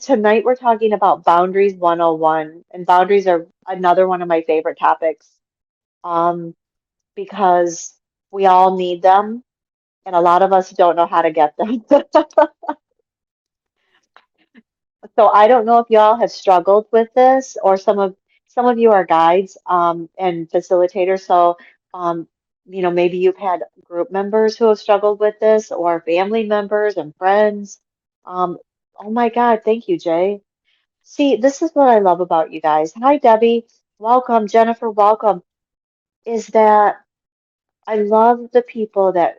tonight we're talking about boundaries 101, and boundaries are another one of my favorite topics. Um, because we all need them, and a lot of us don't know how to get them. So I don't know if y'all have struggled with this, or some of you are guides and facilitators. So maybe you've had group members who have struggled with this, or family members and friends. Um, oh my God, thank you, Jay. See, this is what I love about you guys. Hi, Debbie. Welcome, Jennifer. Welcome. Is that I love the people that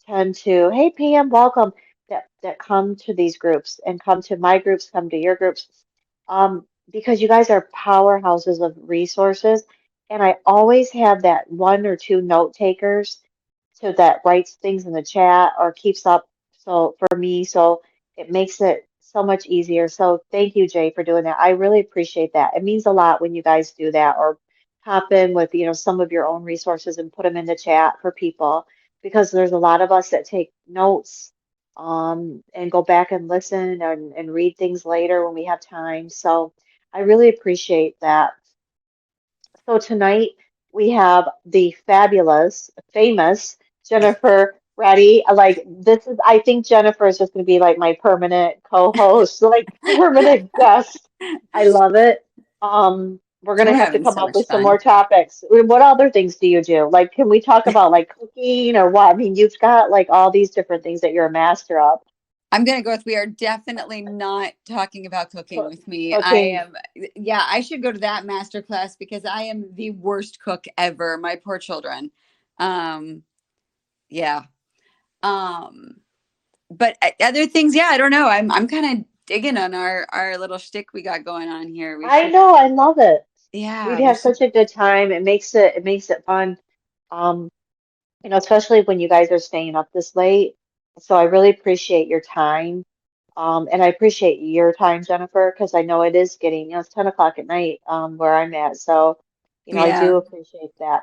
tend to, hey Pam, welcome, that come to these groups and come to my groups, come to your groups, because you guys are powerhouses of resources, and I always have that one or two note takers so that writes things in the chat or keeps up so for me, so it makes it so much easier. So thank you, Jay, for doing that. I really appreciate that. It means a lot when you guys do that, or hop in with, some of your own resources and put them in the chat for people, because there's a lot of us that take notes and go back and listen and read things later when we have time. So I really appreciate that. So tonight we have the fabulous, famous Jennifer Reddy. Like this is, I think Jennifer is just going to be like my permanent co-host, like permanent guest. I love it. We're gonna We're have to having come so up much with some more fun. topics. What other things do you do? Like, can we talk about like cooking or what? I mean, you've got like all these different things that you're a master of. I'm going to go with, we are definitely not talking about cooking Co- with me. I Cooking. am, yeah, I should go to that master class because I am the worst cook ever. My poor children. Um, yeah. Um, but other things, yeah, I don't know. I'm kind of digging on our little shtick we got going on here. We I should, know, I love it. We'd yeah, we have should. such a good time. It makes it fun. Um, especially when you guys are staying up this late. So I really appreciate your time. And I appreciate your time, Jennifer, because I know it is getting, it's 10 o'clock at night, where I'm at. So, I Yeah. do appreciate that.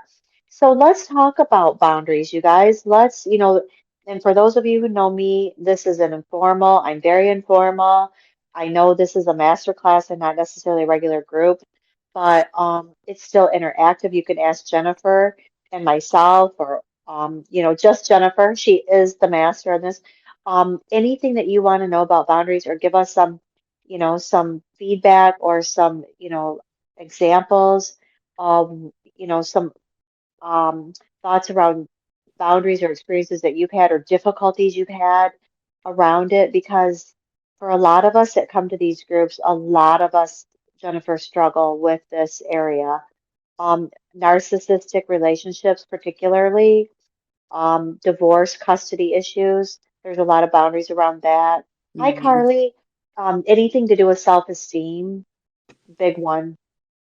So let's talk about boundaries, you guys. And for those of you who know me, this is an informal, I'm very informal. I know this is a master class and not necessarily a regular group, but it's still interactive. You can ask Jennifer and myself, or just Jennifer. She is the master in this. Anything that you want to know about boundaries, or give us some feedback, or some, examples of, some um, thoughts around boundaries or experiences that you've had or difficulties you've had around it. Because for a lot of us that come to these groups, a lot of us, Jennifer, struggle with this area. Narcissistic relationships, particularly, divorce, custody issues. There's a lot of boundaries around that. Hi, Mhm. Carly. Anything to do with self-esteem, big one.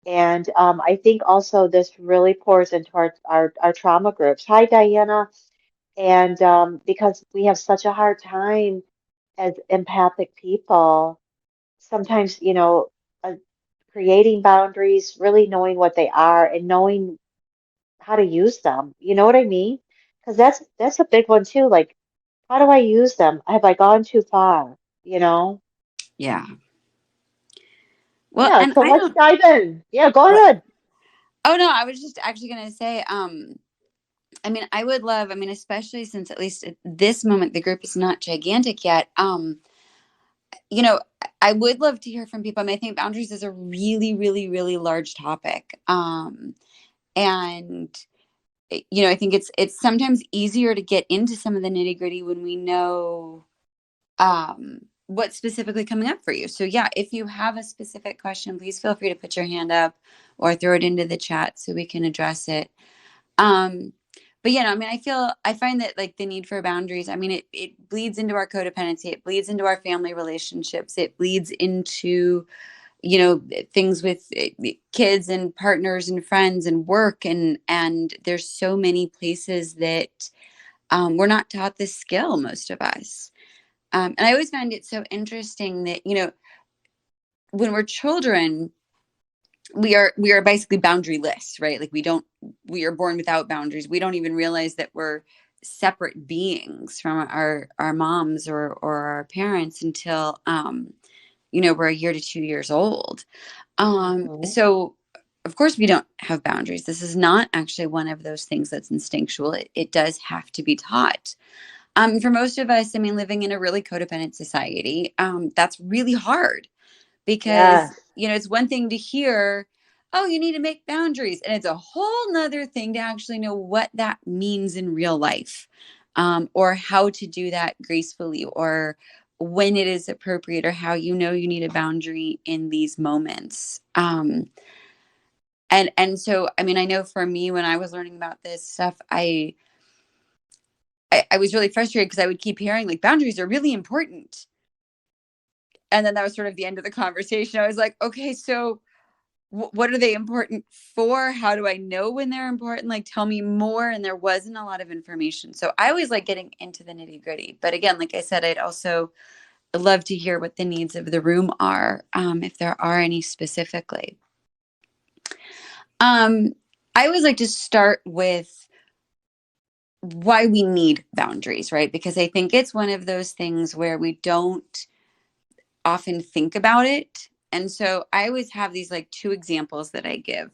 And I think also this really pours into our trauma groups. Hi, Diana. And because we have such a hard time as empathic people, sometimes, uh, creating boundaries, really knowing what they are and knowing how to use them. You know what I mean? Because that's a big one too. Like, how do I use them? Have I gone too far? You know? Yeah. Well, Yeah, and so I let's don't, dive in. Yeah, go what? ahead. Oh no, I was just actually going to say, I mean, I would love, I mean, especially since at least at this moment the group is not gigantic yet. You know, I would love to hear from people. I mean, I think boundaries is a really, really, really large topic. And I think it's sometimes easier to get into some of the nitty gritty when we know what's specifically coming up for you. So yeah, if you have a specific question, please feel free to put your hand up or throw it into the chat so we can address it. Um, but I mean, I find that like the need for boundaries, I mean, it bleeds into our codependency, it bleeds into our family relationships, it bleeds into, things with kids and partners and friends and work. And there's so many places that we're not taught this skill, most of us. And I always find it so interesting that, when we're children, we are basically boundaryless, right? Like we are born without boundaries. We don't even realize that we're separate beings from our moms or our parents until we're a year to 2 years old. Hmm. So of course we don't have boundaries. This is not actually one of those things that's instinctual. It does have to be taught. For most of us, I mean, living in a really codependent society, that's really hard because, Yes. it's one thing to hear, oh, you need to make boundaries. And it's a whole nother thing to actually know what that means in real life, or how to do that gracefully, or when it is appropriate, or how you need a boundary in these moments. And so, I mean, I know for me, when I was learning about this stuff, I was really frustrated because I would keep hearing like boundaries are really important. And then that was sort of the end of the conversation. I was like, okay, so what are they important for? How do I know when they're important? Like, tell me more. And there wasn't a lot of information. So I always like getting into the nitty gritty. But again, like I said, I'd also love to hear what the needs of the room are, if there are any specifically. Um, I always like to start with why we need boundaries, right? Because I think it's one of those things where we don't often think about it. And so I always have these like two examples that I give.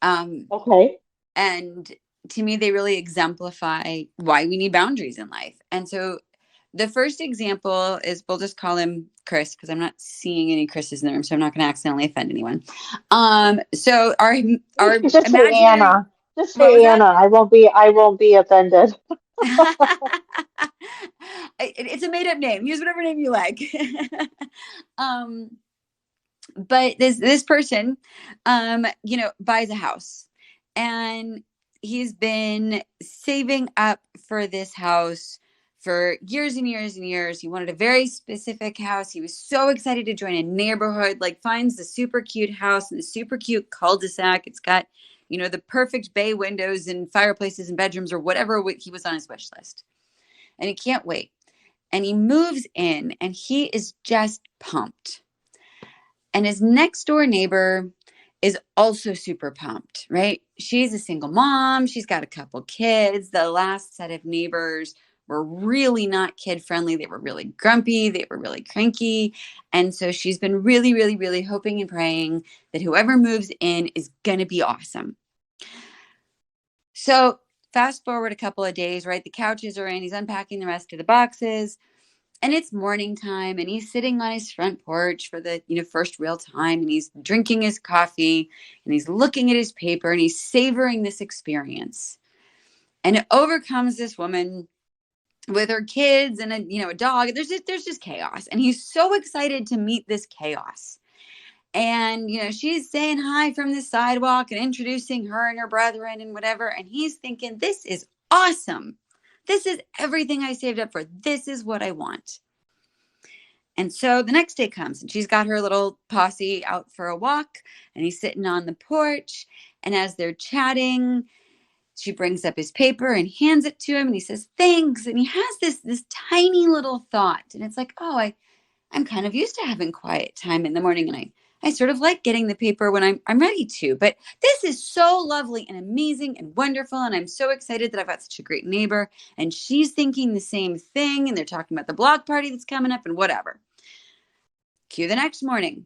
Um, Okay. and to me, they really exemplify why we need boundaries in life. And so the first example is, we'll just call him Chris because I'm not seeing any Chris's in the room, so I'm not going to accidentally offend anyone. So our Just say imaginary, Anna. Just what was say that? Anna. I won't be offended. It's a made up name. Use whatever name you like. um, but this person, buys a house, and he's been saving up for this house for years and years and years. He wanted a very specific house. He was so excited to join a neighborhood, like finds the super cute house in the super cute cul-de-sac. It's got, the perfect bay windows and fireplaces and bedrooms or whatever he was on his wish list. And he can't wait. And he moves in and he is just pumped. And his next door neighbor is also super pumped, right? She's a single mom. She's got a couple kids. The last set of neighbors were really not kid friendly. They were really grumpy. They were really cranky. And so she's been really, really, really hoping and praying that whoever moves in is going to be awesome. So fast forward a couple of days, right? The couches are in. He's unpacking the rest of the boxes. And it's morning time, and he's sitting on his front porch for the first real time, and he's drinking his coffee, and he's looking at his paper, and he's savoring this experience. And it overcomes this woman with her kids and a dog. There's just chaos, and he's so excited to meet this chaos. And she's saying hi from the sidewalk and introducing her and her brethren and whatever, and he's thinking, this is awesome. This is everything I saved up for. This is what I want. And so the next day comes, and she's got her little posse out for a walk, and he's sitting on the porch. And as they're chatting, she brings up his paper and hands it to him, and he says, thanks. And he has this tiny little thought. And it's like, oh, I'm kind of used to having quiet time in the morning, and I sort of like getting the paper when I'm ready to. But this is so lovely and amazing and wonderful, and I'm so excited that I've got such a great neighbor, and she's thinking the same thing, and they're talking about the block party that's coming up and whatever. Cue the next morning.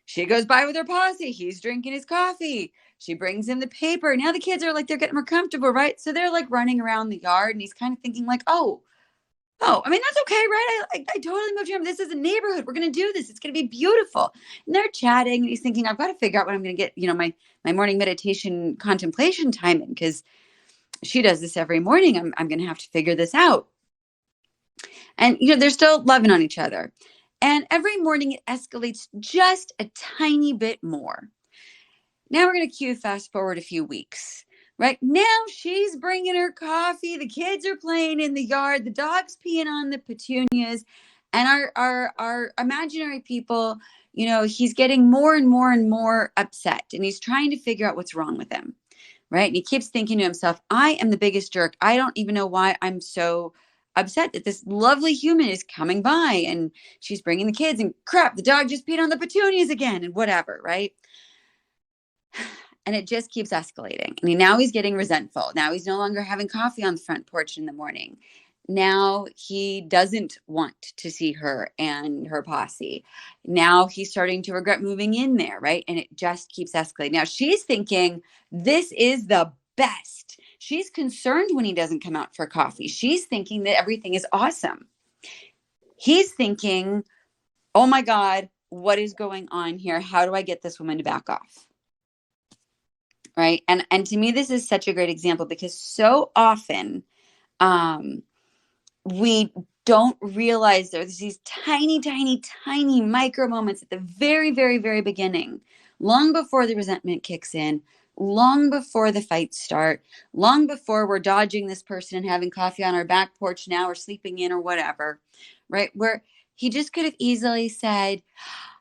She goes by with her posse. He's drinking his coffee. She brings him the paper. Now the kids are like, they're getting more comfortable, right? So they're like running around the yard, and he's kind of thinking like, oh, I mean, that's okay, right? I totally moved here. This is a neighborhood. We're going to do this. It's going to be beautiful. And they're chatting, and he's thinking, I've got to figure out what I'm going to get, my morning meditation contemplation time in, because she does this every morning. I'm going to have to figure this out. And, they're still loving on each other. And every morning it escalates just a tiny bit more. Now we're going to cue fast forward a few weeks. Right now, she's bringing her coffee. The kids are playing in the yard. The dog's peeing on the petunias, and our imaginary people. He's getting more and more and more upset, and he's trying to figure out what's wrong with him. Right, and he keeps thinking to himself, "I am the biggest jerk. I don't even know why I'm so upset that this lovely human is coming by, and she's bringing the kids, and crap, the dog just peed on the petunias again, and whatever." Right. And it just keeps escalating. I mean, now he's getting resentful. Now he's no longer having coffee on the front porch in the morning. Now he doesn't want to see her and her posse. Now he's starting to regret moving in there, right? And it just keeps escalating. Now she's thinking this is the best. She's concerned when he doesn't come out for coffee. She's thinking that everything is awesome. He's thinking, oh my God, what is going on here? How do I get this woman to back off? Right. And to me, this is such a great example because so often um, we don't realize there's these tiny, tiny, tiny micro moments at the very, very, very beginning, long before the resentment kicks in, long before the fights start, long before we're dodging this person and having coffee on our back porch now or sleeping in or whatever, right? Where he just could have easily said,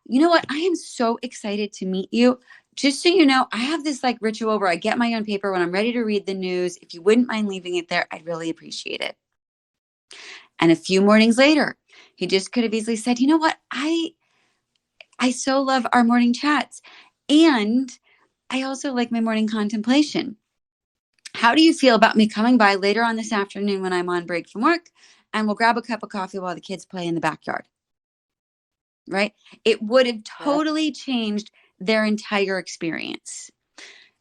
you know what? I am so excited to meet you. Just so you know, I have this like ritual where I get my own paper when I'm ready to read the news. If you wouldn't mind leaving it there, I'd really appreciate it. And a few mornings later, he just could have easily said, you know what? I so love our morning chats. And I also like my morning contemplation. How do you feel about me coming by later on this afternoon when I'm on break from work and we'll grab a cup of coffee while the kids play in the backyard? Right? It would have Yep. totally changed their entire experience.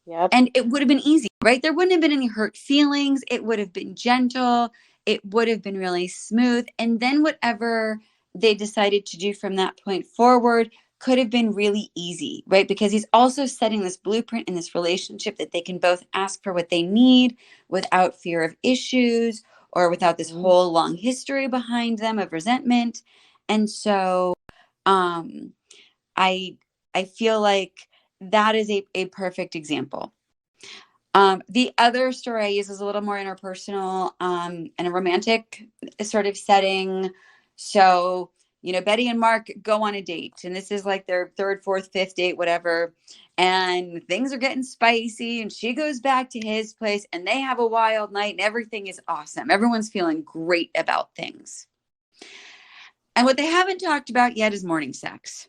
Yep. And it would have been easy, right? There wouldn't have been any hurt feelings. It would have been gentle. It would have been really smooth. And then whatever they decided to do from that point forward could have been really easy, right? Because he's also setting this blueprint in this relationship that they can both ask for what they need without fear of issues or without this Hmm. whole long history behind them of resentment. And so um I I feel like that is a perfect example. The other story I use is a little more interpersonal and a romantic sort of setting. So, you know, Betty and Mark go on a date, and this is like their third, fourth, fifth date, whatever. And things are getting spicy, and she goes back to his place, and they have a wild night, and everything is awesome. Everyone's feeling great about things. And what they haven't talked about yet is morning sex.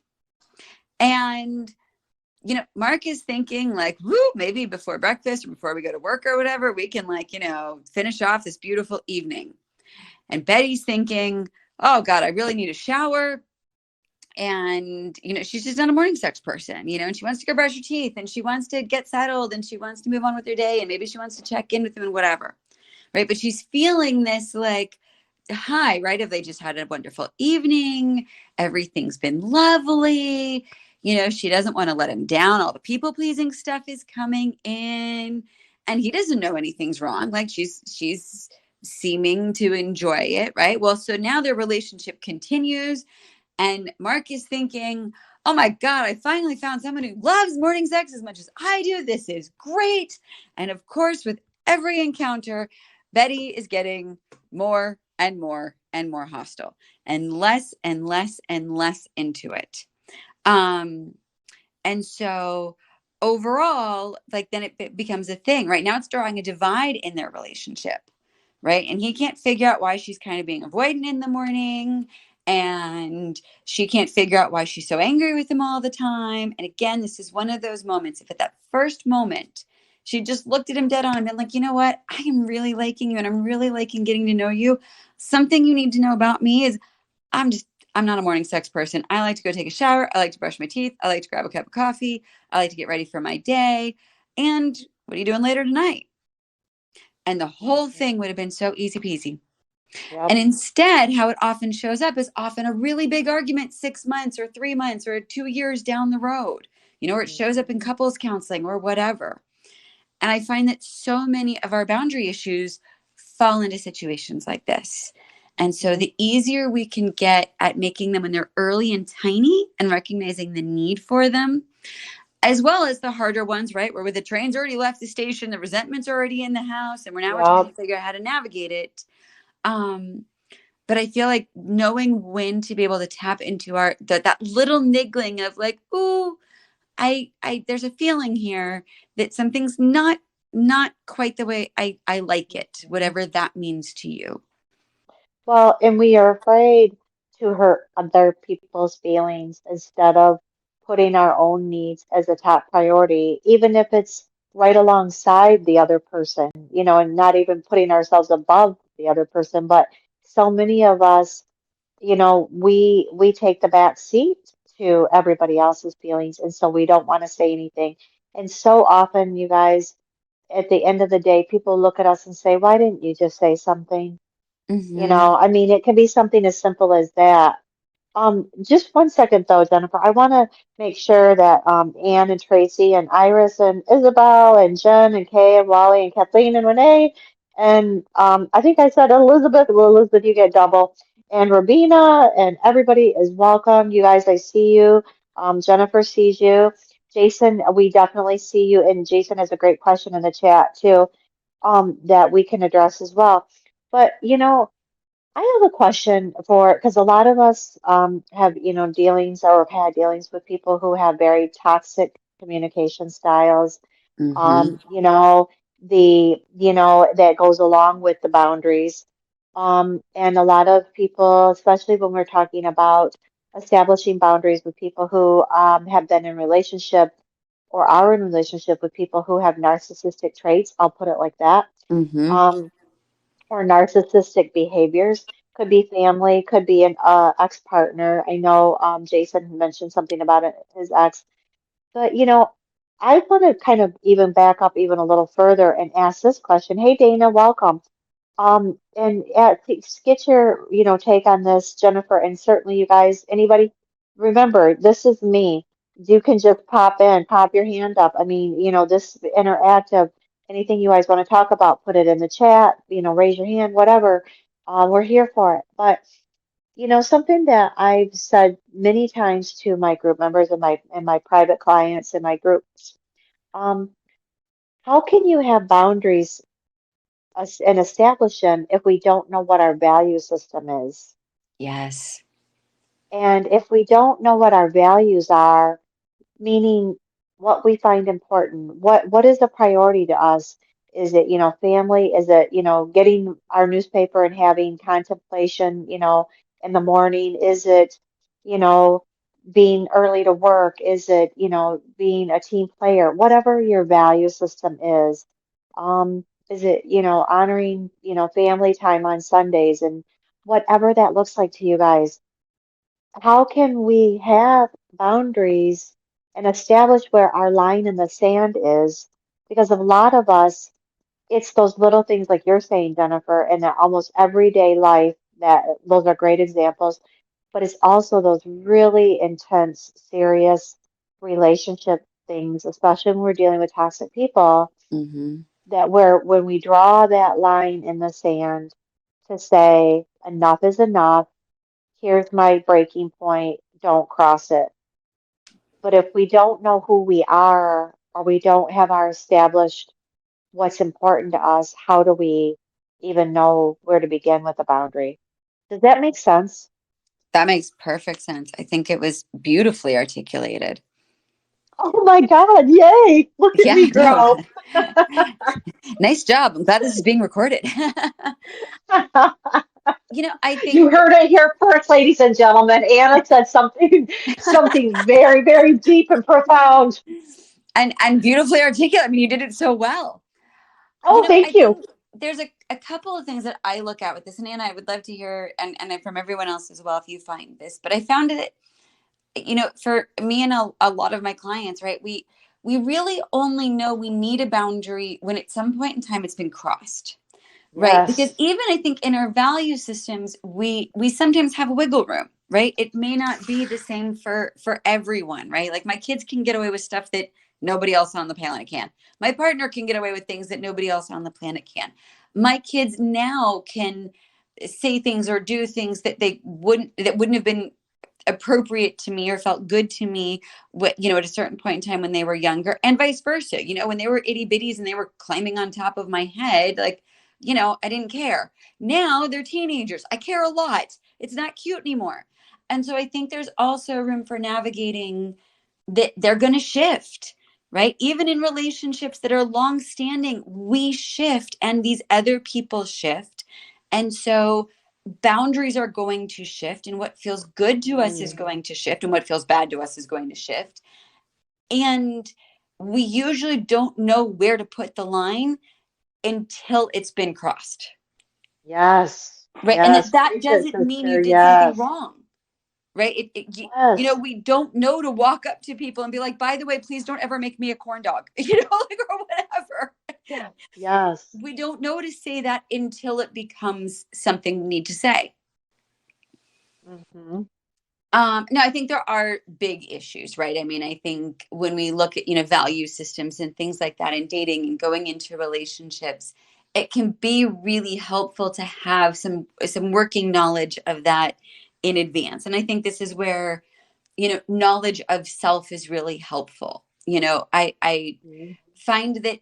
And you know, Mark is thinking like, whoo, maybe before breakfast or before we go to work or whatever, we can like, you know, finish off this beautiful evening. And Betty's thinking, oh God, I really need a shower. And, you know, she's just not a morning sex person, you know, and she wants to go brush her teeth and she wants to get settled and she wants to move on with her day. And maybe she wants to check in with him and whatever. Right. But she's feeling this like high, right? If they just had a wonderful evening, everything's been lovely. You know, she doesn't want to let him down. All the people pleasing stuff is coming in, and he doesn't know anything's wrong. Like she's seeming to enjoy it, right? Well, so now their relationship continues, and Mark is thinking, oh my God, I finally found someone who loves morning sex as much as I do. This is great. And of course, with every encounter, Betty is getting more and more and more hostile and less and less and less into it. Um, and so overall, like then it becomes a thing. Right now, it's drawing a divide in their relationship, right? And he can't figure out why she's kind of being avoidant in the morning. And she can't figure out why she's so angry with him all the time. And again, this is one of those moments. If at that first moment she just looked at him dead on and been like, you know what? I am really liking you and I'm really liking getting to know you. Something you need to know about me is I'm just, I'm not a morning sex person. I like to go take a shower. I like to brush my teeth. I like to grab a cup of coffee. I like to get ready for my day. And what are you doing later tonight? And the whole Hmm. thing would have been so easy peasy. And Yep. instead, how it often shows up is often a really big argument 6 months or 3 months or 2 years down the road, you know, or it shows up in Hmm. couples counseling or whatever. And I find that so many of our boundary issues fall into situations like this. And so Hmm. the easier we can get at making them when they're early and tiny and recognizing the need for them, as well as the harder ones, right? Where the train's already left the station, the resentment's already in the house, and we're trying to Yep. figure out how to navigate it. Um, but I feel like knowing when to be able to tap into that little niggling of like, ooh, I there's a feeling here that something's not quite the way I like it, Hmm. whatever that means to you. Well, and we are afraid to hurt other people's feelings instead of putting our own needs as a top priority, even if it's right alongside the other person, you know, and not even putting ourselves above the other person, but so many of us, we take the back seat to everybody else's feelings, and so we don't want to say anything. And so often, you guys, at the end of the day, people look at us and say, "Why didn't you just say something?" Mm-hmm. I mean, it can be something as simple as that. Just one second though, Jennifer. I want to make sure that Anne and Tracy and Iris and Isabel and Jen and Kay and Wally and Kathleen and Renee and I think I said Elizabeth. Well, Elizabeth, you get double. And Rabina and everybody is welcome. You guys, I see you. Jennifer sees you. Jason, we definitely see you. And Jason has a great question in the chat too, that we can address as well. But I have a question for, because a lot of us have, dealings or have had dealings with people who have very toxic communication styles. Mm-hmm. That goes along with the boundaries. And a lot of people, especially when we're talking about establishing boundaries with people who have been in relationship or are in relationship with people who have narcissistic traits, I'll put it like that. Mm-hmm. Um, or narcissistic behaviors. Could be family, could be an ex-partner. I know Jason mentioned something about his ex, but I want to kind of even back up even a little further and ask this question. Hey, Dana, welcome. And get your, take on this, Jennifer, and certainly you guys, anybody, remember, this is me. You can just pop in, pop your hand up. I mean, this interactive, anything you guys want to talk about, put it in the chat, raise your hand, whatever. We're here for it. But, something that I've said many times to my group members and my private clients and my groups, um, how can you have boundaries us and establish them if we don't know what our value system is. Yes. And if we don't know what our values are, meaning what we find important, what is a priority to us? Is it, family? Is it, getting our newspaper and having contemplation, in the morning? Is it, you know, being early to work? Is it, being a team player? Whatever your value system is it, honoring, family time on Sundays and whatever that looks like to you guys? How can we have boundaries and establish where our line in the sand is? Because a lot of us, it's those little things like you're saying, Jennifer, and that almost everyday life that those are great examples, but it's also those really intense, serious relationship things, especially when we're dealing with toxic people, Mm-hmm. that where when we draw that line in the sand to say enough is enough, here's my breaking point, don't cross it. But if we don't know who we are or we don't have our established what's important to us, how do we even know where to begin with a boundary? Does that make sense? That makes perfect sense. I think it was beautifully articulated. Oh my God, yay! Look at Yeah, me no. grow. Nice job. I'm glad this is being recorded. I You think heard it here first, ladies and gentlemen. Anna said something very, very deep and profound. and beautifully articulate. I mean, you did it so well. Oh, I thank you. think there's a couple of things that I look at with this, and Anna, I would love to hear and from everyone else as well if you find this. But I found it, for me and a lot of my clients, right? We really only know we need a boundary when at some point in time it's been crossed. Right, because Yes. even I think in our value systems, we sometimes have wiggle room, right? It may not be the same for everyone, right? Like my kids can get away with stuff that nobody else on the planet can. My partner can get away with things that nobody else on the planet can. My kids now can say things or do things that wouldn't have been appropriate to me or felt good to me at a certain point in time when they were younger, and vice versa. When they were itty bitties and they were climbing on top of my head, like, I didn't care. Now they're teenagers, I care a lot. It's not cute anymore. And so I think there's also room for navigating that they're going to shift, right? Even in relationships that are long standing, we shift and these other people shift. And so boundaries are going to shift, and what feels good to us is Mm, going to shift, and what feels bad to us is going to shift. And we usually don't know where to put the line until it's been crossed. yes. right? And Yes. that Preach it, doesn't mean you sister. did something Yes. wrong, right? Yes. We don't know to walk up to people and be like, by the way, please don't ever make me a corn dog, like, or whatever. Yeah. Yes. We don't know to say that until it becomes something we need to say. Hmm. No, I think there are big issues, right? I mean, I think when we look at, value systems and things like that in dating and going into relationships, it can be really helpful to have some working knowledge of that in advance. And I think this is where, knowledge of self is really helpful. I Hmm. find that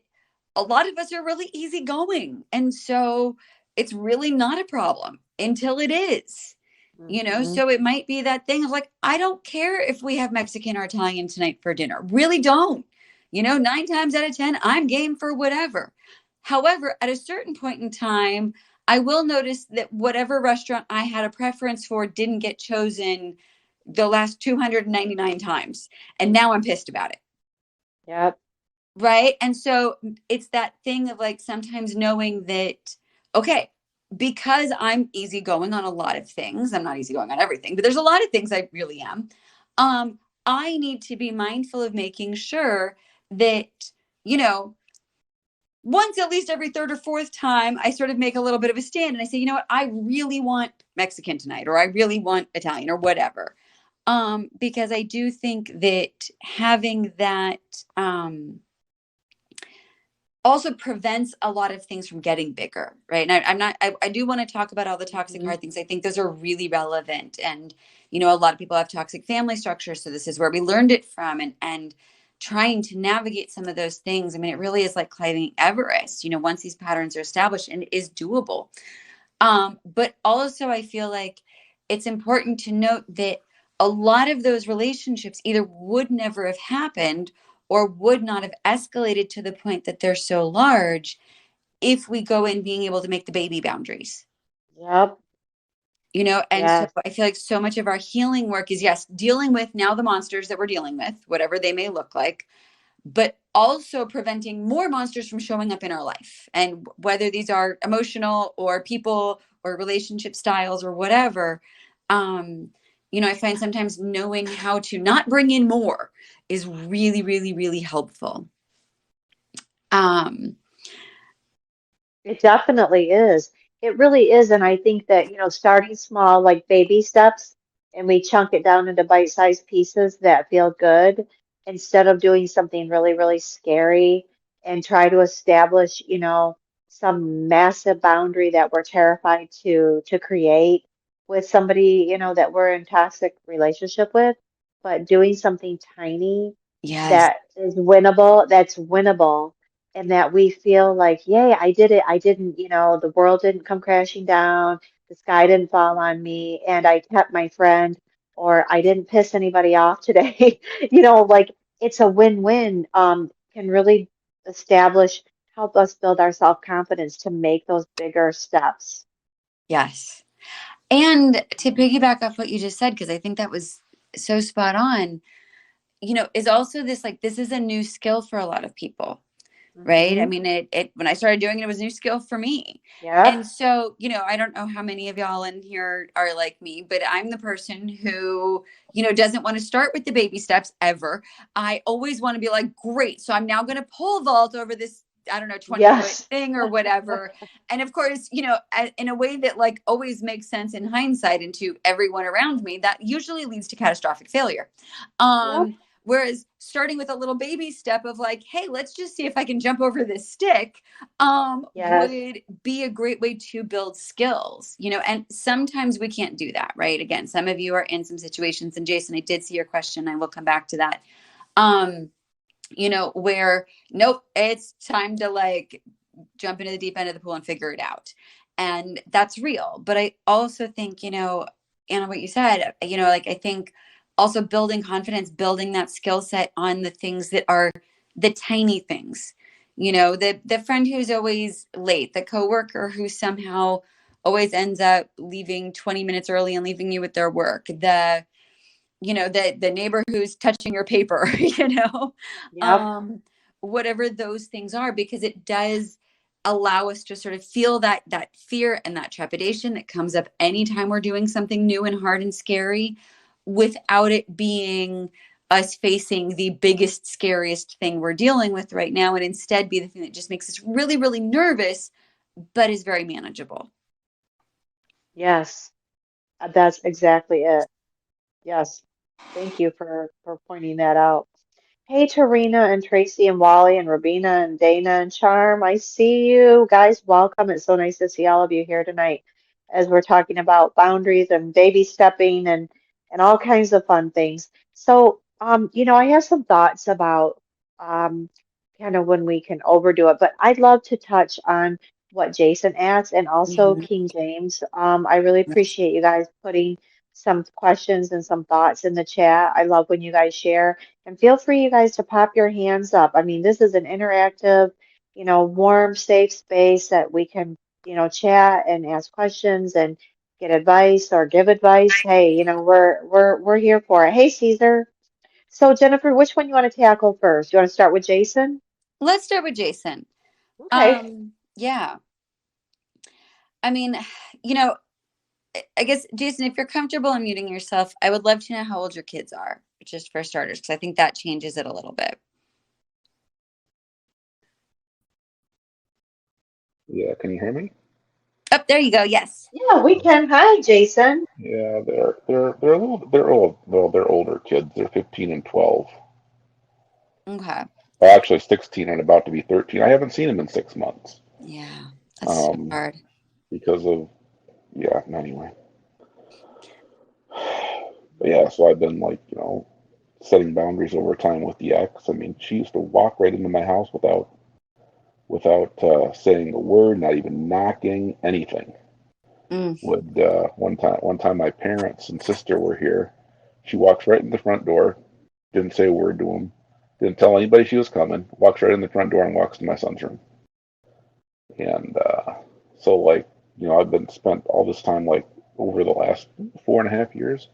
a lot of us are really easygoing. And so it's really not a problem until it is. Hmm. So it might be that thing of like, I don't care if we have Mexican or Italian tonight for dinner. Really don't. 9 times out of 10, I'm game for whatever. However, at a certain point in time, I will notice that whatever restaurant I had a preference for didn't get chosen the last 299 times. And now I'm pissed about it. Yep. Right. And so it's that thing of like sometimes knowing that, okay, because I'm easygoing on a lot of things, I'm not easygoing on everything, but there's a lot of things I really am. Um, I need to be mindful of making sure that, you know, once at least every third or fourth time, I sort of make a little bit of a stand and I say, you know what, I really want Mexican tonight, or I really want Italian or whatever. Because I do think that having that, also prevents a lot of things from getting bigger, right? And I do want to talk about all the toxic Hmm. hard things. I think those are really relevant. And, a lot of people have toxic family structures. So this is where we learned it from, and trying to navigate some of those things. I mean, it really is like climbing Everest, once these patterns are established, and it is doable. But also I feel like it's important to note that a lot of those relationships either would never have happened or would not have escalated to the point that they're so large if we go in being able to make the baby boundaries. Yep. And so Yes. I feel like so much of our healing work is, yes, dealing with now the monsters that we're dealing with, whatever they may look like, but also preventing more monsters from showing up in our life. And whether these are emotional or people or relationship styles or whatever, I find sometimes knowing how to not bring in more is really, really, really helpful. Um, It definitely is. It really is. And I think that, starting small, like baby steps, and we chunk it down into bite-sized pieces that feel good instead of doing something really, really scary and try to establish, some massive boundary that we're terrified to create with somebody, that we're in toxic relationship with, but doing something tiny yes. that is winnable, that's winnable, and that we feel like, yay, I did it. I didn't, the world didn't come crashing down, the sky didn't fall on me, and I kept my friend, or I didn't piss anybody off today. Like it's a win-win, can really establish, help us build our self-confidence to make those bigger steps. Yes. And to piggyback off what you just said, because I think that was so spot on, is also this like, this is a new skill for a lot of people. Right? I Hmm. mean, it when I started doing it, it was a new skill for me. And Yep. so, I don't know how many of y'all in here are like me, but I'm the person who, doesn't want to start with the baby steps ever. I always want to be like, great. So I'm now going to pole vault over this, I don't know, 20-foot Yes. thing or whatever. And of course, in a way that like always makes sense in hindsight and to everyone around me, that usually leads to catastrophic failure. Yep. Whereas starting with a little baby step of like, hey, let's just see if I can jump over this stick, Yes. would be a great way to build skills, and sometimes we can't do that, right? Again, some of you are in some situations, and Jason, I did see your question. I will come back to that. Um, where nope, it's time to like jump into the deep end of the pool and figure it out. And that's real. But I also think, Anna, what you said, like I think also building confidence, building that skill set on the things that are the tiny things, the friend who's always late, the coworker who somehow always ends up leaving 20 minutes early and leaving you with their work, the neighbor who's touching your paper, Yep. um, whatever those things are, because it does, allow us to sort of feel that fear and that trepidation that comes up anytime we're doing something new and hard and scary, without it being us facing the biggest, scariest thing we're dealing with right now, and instead be the thing that just makes us really, really nervous, but is very manageable. Yes, that's exactly it. Yes. Thank you for pointing that out. Hey, Tarina and Tracy and Wally and Rabina and Dana and Charm, I see you guys. Welcome. It's so nice to see all of you here tonight as we're talking about boundaries and baby stepping and all kinds of fun things. So, I have some thoughts about um, kind of when we can overdo it, but I'd love to touch on what Jason asked and also Mhm. King James. I really appreciate you guys putting some questions and some thoughts in the chat. I love when you guys share. And feel free, you guys, to pop your hands up. I mean, this is an interactive, warm, safe space that we can, chat and ask questions and get advice or give advice. Hey, we're here for it. Hey, Caesar. So, Jennifer, which one you want to tackle first? You want to start with Jason? Let's start with Jason. Okay. Yeah. I mean, you know, I guess, Jason, if you're comfortable unmuting yourself, I would love to know how old your kids are, just for starters, because I think that changes it a little bit. Yeah, can you hear me? Oh, there you go. Yes. Yeah, we can. Hi, Jason. Yeah, they're a little they're old. Well, they're older kids. They're 15 and 12. Okay. Well, actually 16 and about to be 13. I haven't seen them in 6 months. Yeah. That's so Um, hard. because of yeah. Anyway, but yeah. So I've been like setting boundaries over time with the ex. I mean, she used to walk right into my house without saying a word, not even knocking, anything. Mm. Would one time my parents and sister were here. She walks right in the front door, didn't say a word to him, didn't tell anybody she was coming, walks right in the front door and walks to my son's room. And so like, I've been spent all this time like over the last 4.5 years,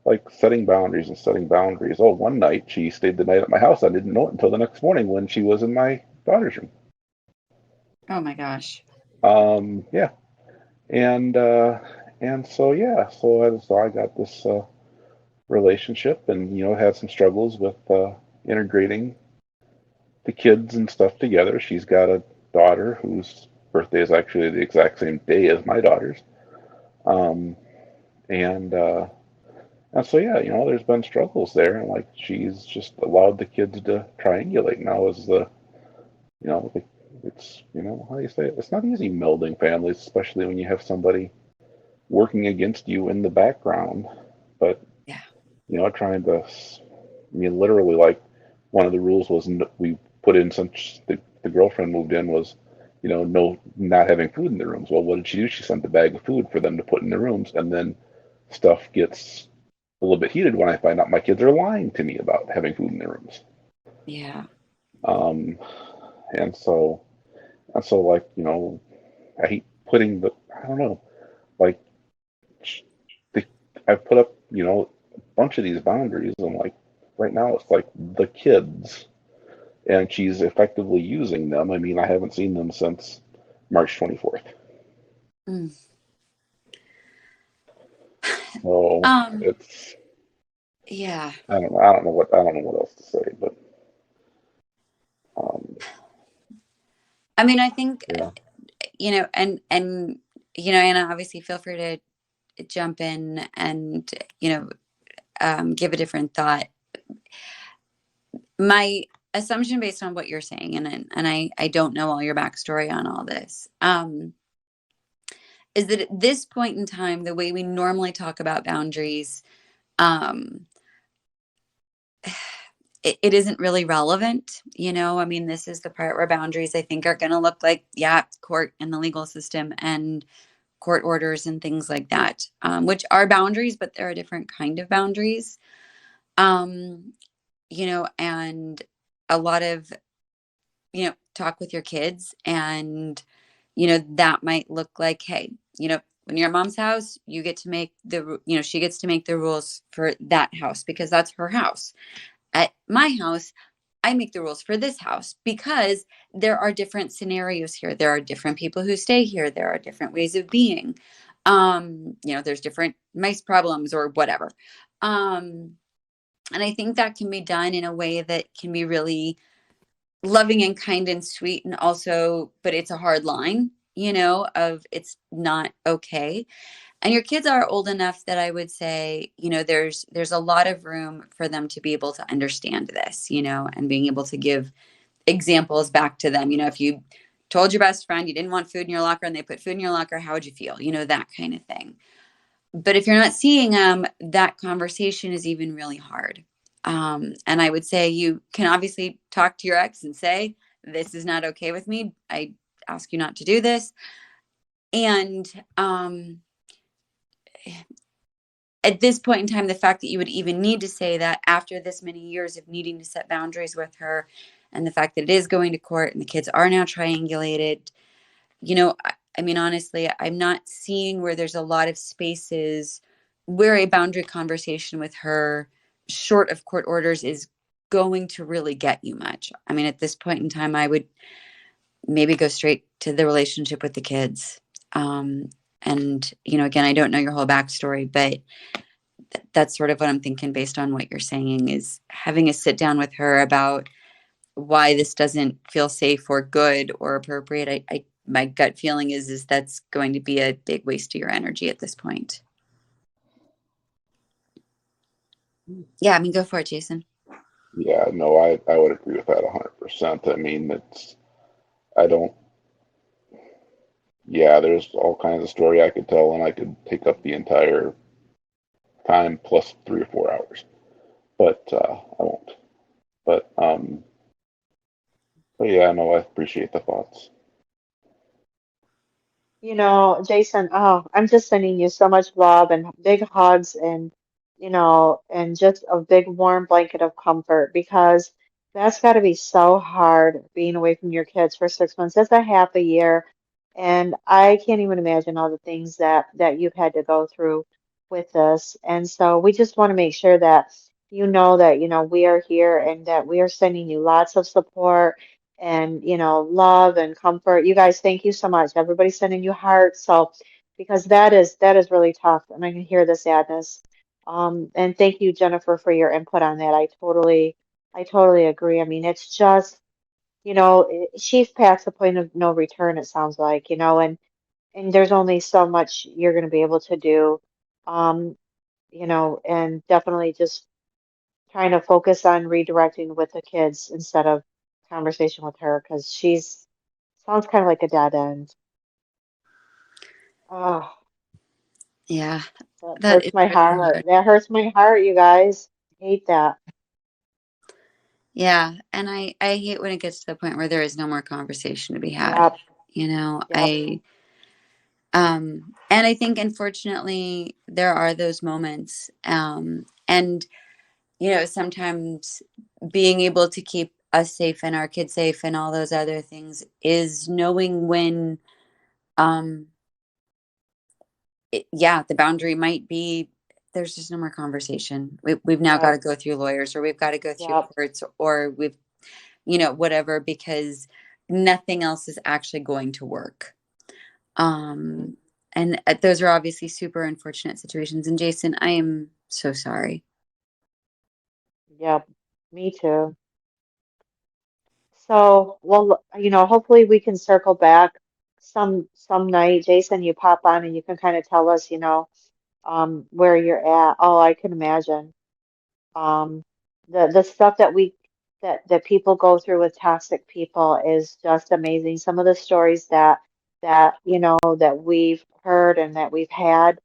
like setting boundaries and setting boundaries. Oh, one night she stayed the night at my house. I didn't know it until the next morning when she was in my daughter's room. Oh my gosh. Yeah. And so yeah, so I got this relationship, and had some struggles with integrating the kids and stuff together. She's got a daughter whose birthday is actually the exact same day as my daughter's, um, and so yeah, there's been struggles there, and like she's just allowed the kids to triangulate now as you know the, it's how do you say it? It's not easy melding families, especially when you have somebody working against you in the background, but Yeah. trying to, I mean, literally, like, one of the rules was we put in since the girlfriend moved in was, no, not having food in the rooms. Well, what did she do? She sent a bag of food for them to put in the rooms, and then stuff gets a little bit heated when I find out my kids are lying to me about having food in their rooms. Yeah. Um, and so, like, I hate putting I don't know, like, the, I put up, a bunch of these boundaries, and like, right now it's like the kids, and she's effectively using them. I mean, I haven't seen them since March 24th. Mm. So Um, it's yeah. I don't know what else to say, but um, I mean, I think, yeah, and obviously feel free to jump in and, give a different thought. My assumption based on what you're saying, and I don't know all your backstory on all this, is that at this point in time, the way we normally talk about boundaries, um, it isn't really relevant. I mean, this is the part where boundaries, I think, are going to look like, yeah, court and the legal system and court orders and things like that, which are boundaries, but they're a different kind of boundaries. Um, and a lot of, talk with your kids, and, that might look like, hey, when you're at mom's house, you get to make she gets to make the rules for that house because that's her house. At my house, I make the rules for this house because there are different scenarios here. There are different people who stay here. There are different ways of being. There's different mice problems or whatever. And I think that can be done in a way that can be really loving and kind and sweet, and also, but it's a hard line, of it's not okay. And your kids are old enough that I would say, there's a lot of room for them to be able to understand this, and being able to give examples back to them. If you told your best friend you didn't want food in your locker and they put food in your locker, how would you feel? That kind of thing. But if you're not seeing them, that conversation is even really hard. And I would say you can obviously talk to your ex and say, this is not okay with me. I ask you not to do this. And at this point in time, the fact that you would even need to say that after this many years of needing to set boundaries with her, and the fact that it is going to court and the kids are now triangulated, I mean, honestly, I'm not seeing where there's a lot of spaces where a boundary conversation with her, short of court orders, is going to really get you much. I mean, at this point in time, I would maybe go straight to the relationship with the kids. And, again, I don't know your whole backstory, but that's sort of what I'm thinking based on what you're saying, is having a sit down with her about why this doesn't feel safe or good or appropriate. My gut feeling is that's going to be a big waste of your energy at this point. Yeah, I mean, go for it, Jason. Yeah, no, I would agree with that 100%. I mean, I don't, yeah, there's all kinds of story I could tell, and I could take up the entire time plus 3 or 4 hours, but I won't. But yeah, no, I appreciate the thoughts. Jason, oh, I'm just sending you so much love and big hugs and, and just a big warm blanket of comfort, because that's got to be so hard being away from your kids for 6 months. That's a half a year. And I can't even imagine all the things that you've had to go through with this. And so we just want to make sure that that, we are here and that we are sending you lots of support and love and comfort. You guys, thank you so much. Everybody's sending you hearts. So because that is really tough, and I can hear the sadness. And thank you, Jennifer, for your input on that. I totally agree. I mean, it's just, she's past the point of no return, it sounds like, and there's only so much you're going to be able to do. Um, and definitely just trying to focus on redirecting with the kids instead of conversation with her, because she's sounds kind of like a dead end. Oh, Yeah, that that hurts is my really heart. hard. That hurts my heart, you guys. Hate that. Yeah, and I hate when it gets to the point where there is no more conversation to be had. Yep, yep. And I think, unfortunately, there are those moments. And sometimes being able to keep us safe and our kids safe and all those other things is knowing when, um, the boundary might be, there's just no more conversation. We've now got Right. to go through lawyers, or we've got to go through Yep. courts, or we've, whatever, because nothing else is actually going to work. Mhm. And those are obviously super unfortunate situations. And Jason, I am so sorry. Yep. Me too. So, well, hopefully we can circle back some night. Jason, you pop on and you can kind of tell us, where you're at. Oh, I can imagine. Um, the stuff that people go through with toxic people is just amazing. Some of the stories that we've heard and that we've had,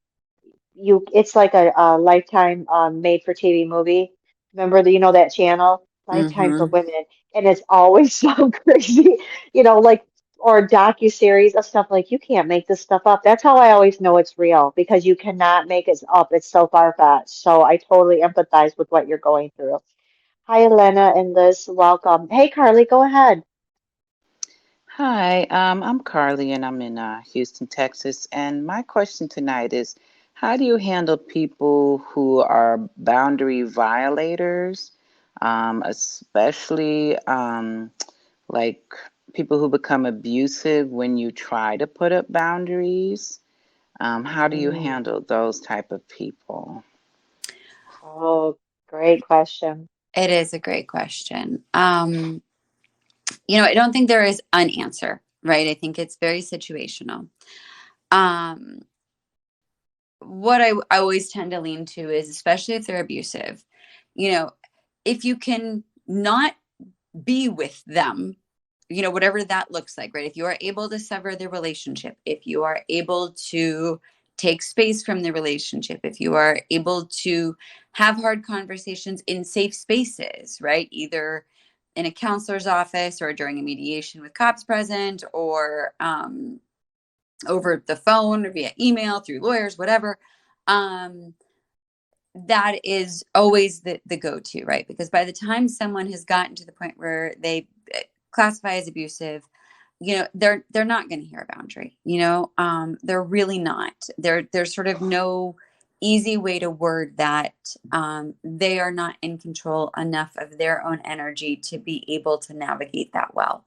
it's like a Lifetime made for TV movie. Remember that channel, Lifetime for Mm-hmm. Women, and it's always so crazy, like, or docu-series of stuff like, you can't make this stuff up. That's how I always know it's real, because you cannot make it up. It's so far-fetched. So I totally empathize with what you're going through. Hi, Elena and Liz, welcome. Hey, Carly, go ahead. Hi, I'm Carly and I'm in Houston, Texas. And my question tonight is, how do you handle people who are boundary violators? especially like people who become abusive when you try to put up boundaries. How do you Mm. handle those type of people? Oh, great question. It is a great question. I don't think there is an answer, right? I think it's very situational. Um, what I always tend to lean to is, especially if they're abusive, you know, if you can not be with them, whatever that looks like, right? If you are able to sever the relationship, if you are able to take space from the relationship, if you are able to have hard conversations in safe spaces, right? Either in a counselor's office or during a mediation with cops present, or over the phone or via email through lawyers, whatever. Um, that is always the go-to, right? Because by the time someone has gotten to the point where they classify as abusive, they're not going to hear a boundary. They're really not. There's sort of no easy way to word that. They are not in control enough of their own energy to be able to navigate that well.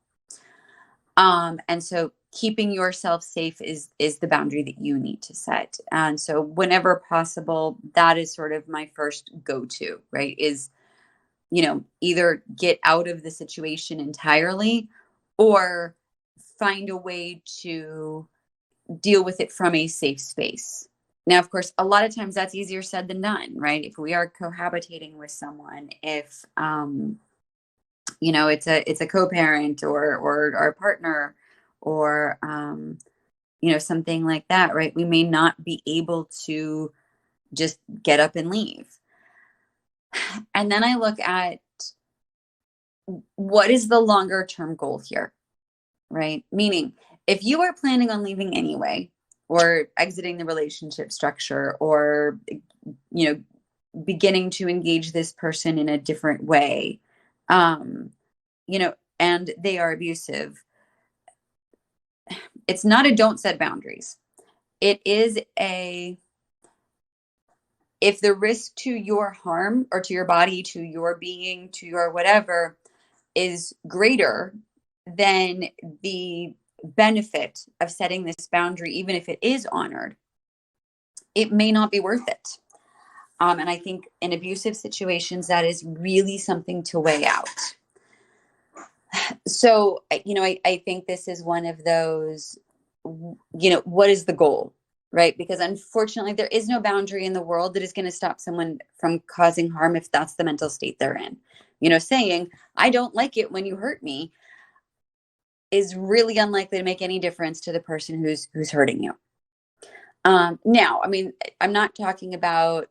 And so keeping yourself safe is the boundary that you need to set. And so whenever possible, that is sort of my first go-to, right? Is, either get out of the situation entirely, or find a way to deal with it from a safe space. Now, of course, a lot of times that's easier said than done, right? If we are cohabitating with someone, if it's a co-parent or our partner, or something like that, right? We may not be able to just get up and leave. And then I look at, what is the longer term goal here, right? Meaning, if you are planning on leaving anyway, or exiting the relationship structure, or you know beginning to engage this person in a different way, um and they are abusive, it's not a don't set boundaries. It is a, if the risk to your harm, or to your body, to your being, to your whatever, is greater than the benefit of setting this boundary, even if it is honored, it may not be worth it. And I think in abusive situations, that is really something to weigh out. So, I think this is one of those, what is the goal, right? Because unfortunately, there is no boundary in the world that is going to stop someone from causing harm if that's the mental state they're in. Saying, I don't like it when you hurt me, is really unlikely to make any difference to the person who's hurting you. Now, I mean, I'm not talking about,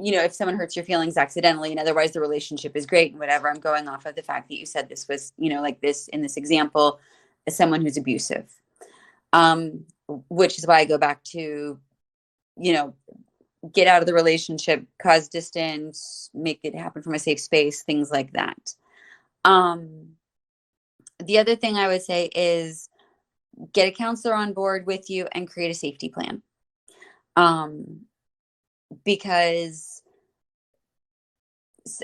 if someone hurts your feelings accidentally and otherwise the relationship is great and whatever. I'm going off of the fact that you said this was, like this in this example, as someone who's abusive. Which is why I go back to, get out of the relationship, cause distance, make it happen from a safe space, things like that. The other thing I would say is, get a counselor on board with you and create a safety plan. Because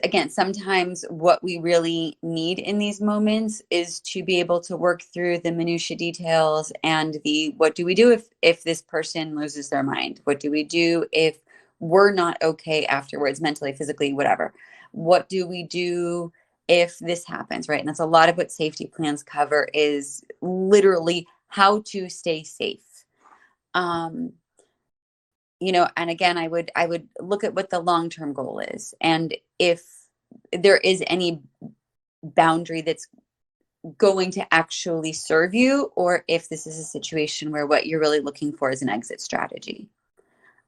again, sometimes what we really need in these moments is to be able to work through the minutia details, and what do we do if this person loses their mind? What do we do if we're not okay afterwards, mentally, physically, whatever? What do we do if this happens, right? And that's a lot of what safety plans cover, is literally how to stay safe. And again, I would look at what the long-term goal is, and if there is any boundary that's going to actually serve you, or if this is a situation where what you're really looking for is an exit strategy.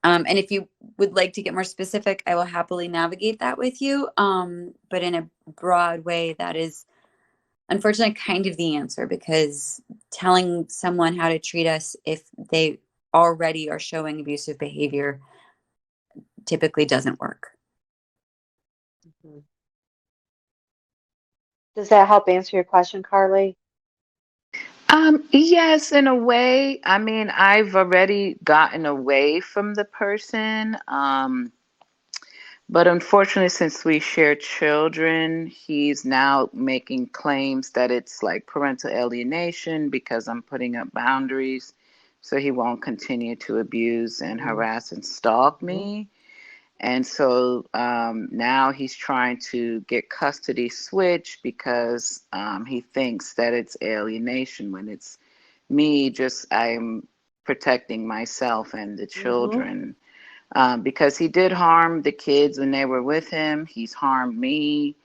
And if you would like to get more specific, I will happily navigate that with you. But in a broad way, that is unfortunately kind of the answer, because telling someone how to treat us if they already are showing abusive behavior typically doesn't work. Mhm. Does that help answer your question, Carly? Yes, in a way. I mean, I've already gotten away from the person. But unfortunately, since we share children, he's now making claims that it's like parental alienation because I'm putting up boundaries. So he won't continue to abuse and harass and stalk Mm-hmm. me. And so now he's trying to get custody switch because he thinks that it's alienation when it's me, just I'm protecting myself and the Mm-hmm. children. Because he did harm the kids when they were with him. He's harmed me,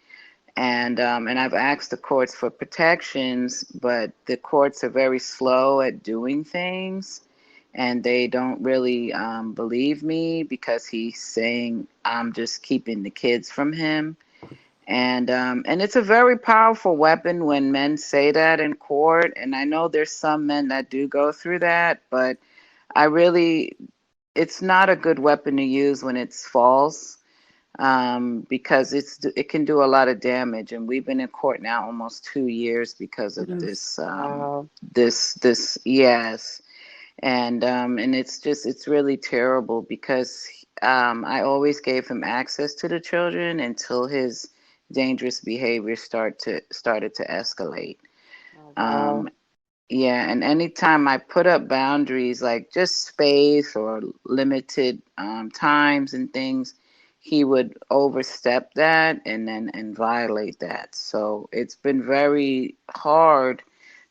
and I've asked the courts for protections, but the courts are very slow at doing things, and they don't really believe me because he's saying I'm just keeping the kids from him. And it's a very powerful weapon when men say that in court. And I know there's some men that do go through that, but I really it's not a good weapon to use when it's false, because it can do a lot of damage. And we've been in court now almost 2 years because of Mm. this Wow. this yes. And it's really terrible because I always gave him access to the children until his dangerous behavior started to escalate. Oh, Um, wow. yeah, and anytime I put up boundaries, like just space or limited times and things, he would overstep that and violate that. So it's been very hard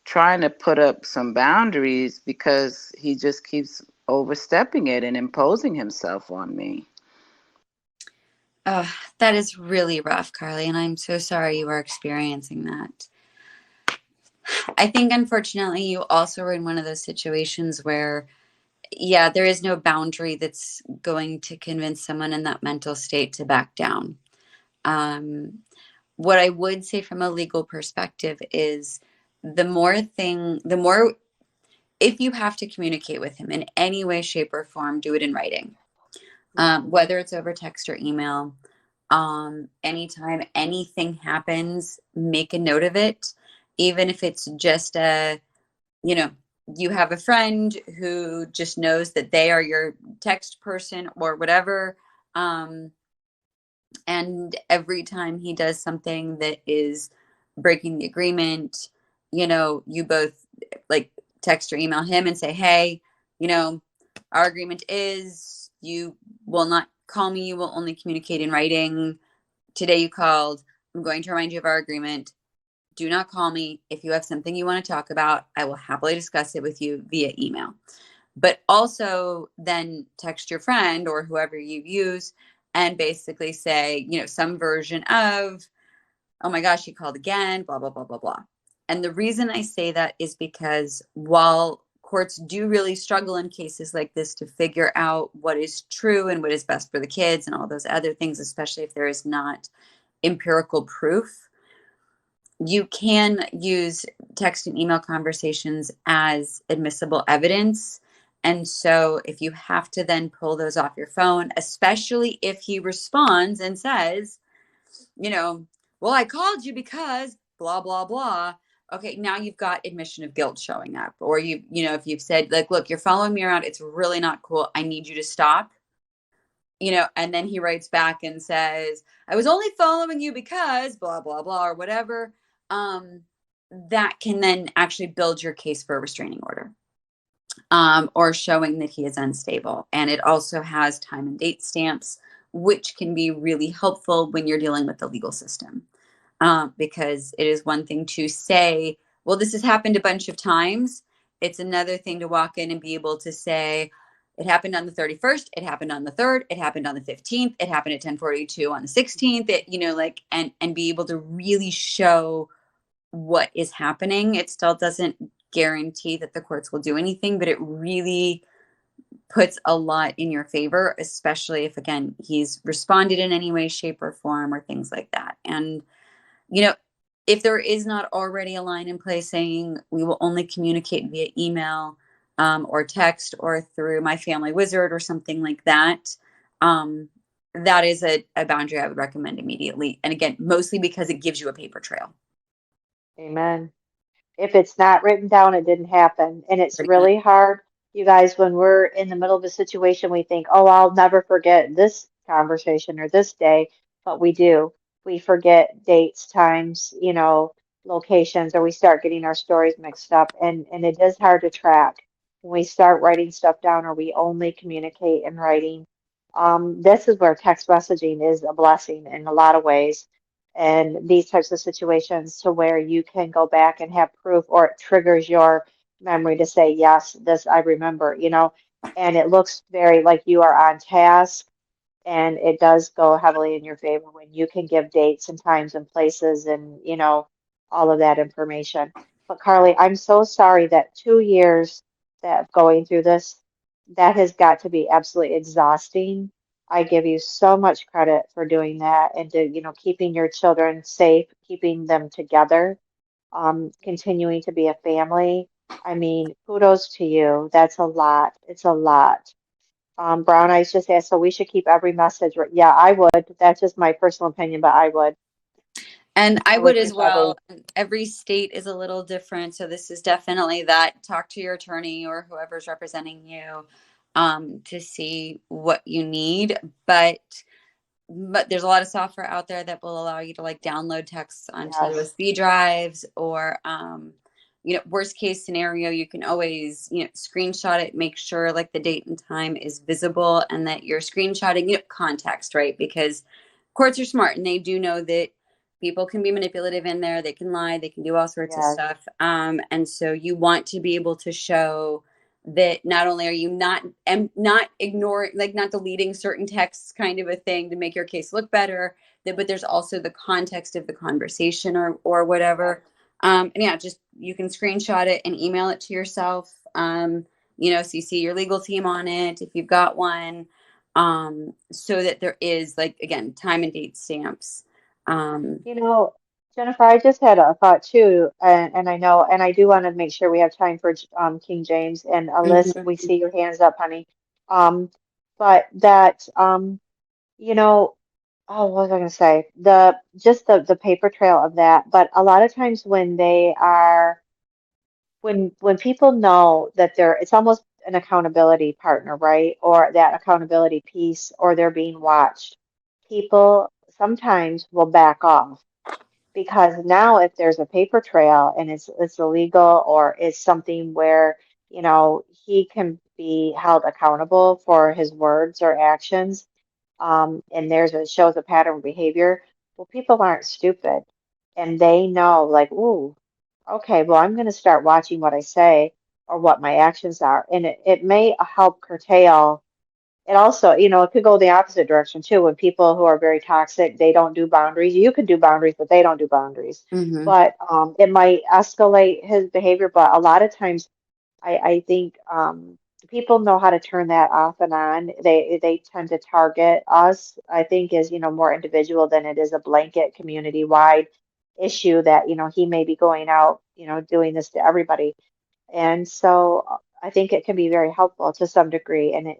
trying to put up some boundaries because he just keeps overstepping it and imposing himself on me. Oh, that is really rough, Carly, and I'm so sorry you are experiencing that. I think, unfortunately, you also are in one of those situations where, yeah, there is no boundary that's going to convince someone in that mental state to back down. Um, what I would say from a legal perspective is the more, if you have to communicate with him in any way, shape, or form, do it in writing, Mm-hmm. whether it's over text or email. Anytime anything happens, make a note of it, even if it's just you know, you have a friend who just knows that they are your text person or whatever. Um, and every time he does something that is breaking the agreement, you both like text or email him and say, hey, you know, our agreement is you will not call me, you will only communicate in writing. Today you called. I'm going to remind you of our agreement. Do not call me. If you have something you want to talk about, I will happily discuss it with you via email. But also then text your friend or whoever you use and basically say, some version of, oh my gosh, you called again, blah, blah, blah, blah, blah. And the reason I say that is because while courts do really struggle in cases like this to figure out what is true and what is best for the kids and all those other things, especially if there is not empirical proof, you can use text and email conversations as admissible evidence. And so if you have to then pull those off your phone, especially if he responds and says, you know, well, I called you because blah, blah, blah. Okay, now you've got admission of guilt showing up. Or if you've said, like, look, you're following me around, it's really not cool. I need you to stop. And then he writes back and says, I was only following you because blah, blah, blah, or whatever. Um, that can then actually build your case for a restraining order, or showing that he is unstable. And it also has time and date stamps, which can be really helpful when you're dealing with the legal system. Because it is one thing to say, well, this has happened a bunch of times. It's another thing to walk in and be able to say, it happened on the 31st, it happened on the 3rd, it happened on the 15th, it happened at 10:42 on the 16th, and be able to really show what is happening. It still doesn't guarantee that the courts will do anything, but it really puts a lot in your favor, especially if, again, he's responded in any way, shape, or form, or things like that. And you know, if there is not already a line in place saying we will only communicate via email, or text or through my family wizard or something like that, that is a boundary I would recommend immediately. And again, mostly because it gives you a paper trail. Amen. If it's not written down, it didn't happen. And it's Pretty much. really hard, you guys, when we're in the middle of a situation, we think, oh, I'll never forget this conversation or this day, but we do. We forget dates, times, locations, or we start getting our stories mixed up, and it is hard to track when we start writing stuff down or we only communicate in writing. This is where text messaging is a blessing in a lot of ways. And these types of situations to where you can go back and have proof, or it triggers your memory to say, yes, this I remember, and it looks very like you are on task, and it does go heavily in your favor when you can give dates and times and places and, all of that information. But Carly, I'm so sorry that 2 years that going through this, that has got to be absolutely exhausting. I give you so much credit for doing that and to, keeping your children safe, keeping them together, continuing to be a family. I mean, kudos to you. That's a lot. It's a lot. Brown Eyes just asked, so we should keep every message. Yeah, I would. That's just my personal opinion, but I would. And I I would would as keep every. well. Every state is a little different. So this is definitely that. Talk to your attorney or whoever's representing you to see what you need. But there's a lot of software out there that will allow you to like download texts onto Yes, USB drives or worst case scenario, you can always, screenshot it, make sure like the date and time is visible and that you're screenshotting, context, right? Because courts are smart and they do know that people can be manipulative in there, they can lie, they can do all sorts of yes, stuff. And so you want to be able to show that not only are you not ignoring, like not deleting certain texts kind of a thing to make your case look better, but there's also the context of the conversation or yes. whatever. And yeah, just you can screenshot it and email it to yourself. CC your legal team on it if you've got one, so that there is like again time and date stamps. Um, You know, Jennifer, I just had a thought too, and I know, and I do want to make sure we have time for King James and Alyssa. We mhm, see your hands up, honey. Um, but that you know, oh, what was I going to say? The paper trail of that. But a lot of times when they are when people know that it's almost an accountability partner, right? Or that accountability piece, or they're being watched, people sometimes will back off because now if there's a paper trail and it's illegal or it's something where, he can be held accountable for his words or actions, and shows a pattern of behavior, well, people aren't stupid and they know like, ooh, okay, well, I'm going to start watching what I say or what my actions are. And it may help curtail. It also, it could go the opposite direction too. When people who are very toxic, they don't do boundaries. You can do boundaries, but they don't do boundaries. mhm, But it might escalate his behavior. But a lot of times, I think people know how to turn that off and on. They tend to target us, I think, is, more individual than it is a blanket community wide issue that, he may be going out, doing this to everybody. And so I think it can be very helpful to some degree and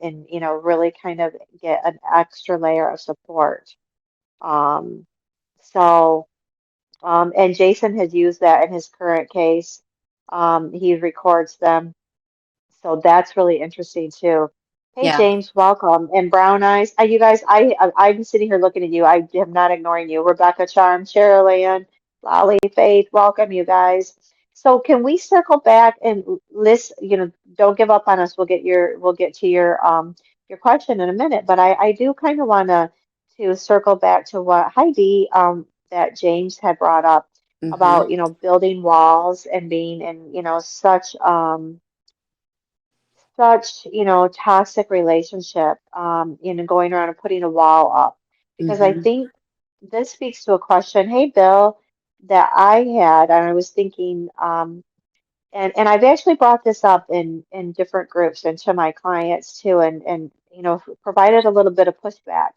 really kind of get an extra layer of support. Um, so and Jason has used that in his current case. He records them, so that's really interesting too. Hey yeah. James, welcome. And Brown Eyes, you guys, I'm sitting here looking at you. I am not ignoring you. Rebecca Charm, Cheryl Ann, Lolly, Faith, welcome you guys. So can we circle back and list, don't give up on us. We'll get to your question in a minute. But I do kind of want to circle back to what Heidi that James had brought up Mhm, about, building walls and being in, such, toxic relationship, going around and putting a wall up. Because I mhm, think this speaks to a question, hey, Bill, that I had, and I was thinking, and I've actually brought this up in different groups and to my clients too, and provided a little bit of pushback.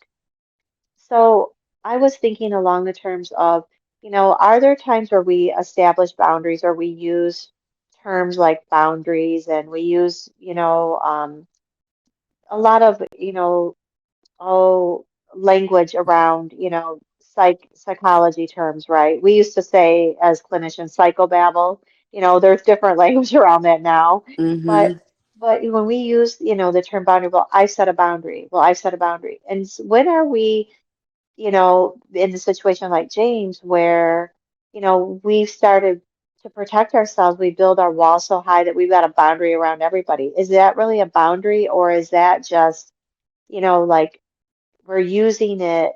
So I was thinking along the terms of, are there times where we establish boundaries or we use terms like boundaries and we use, a lot of, oh, language around, psychology terms, right? We used to say as clinicians, psychobabble, there's different language around that now. But mhm, but when we use, the term boundary, well, I set a boundary. Well, I set a boundary. And when are we, in the situation like James, where, we've started to protect ourselves, we build our wall so high that we've got a boundary around everybody. Is that really a boundary, or is that just, like we're using it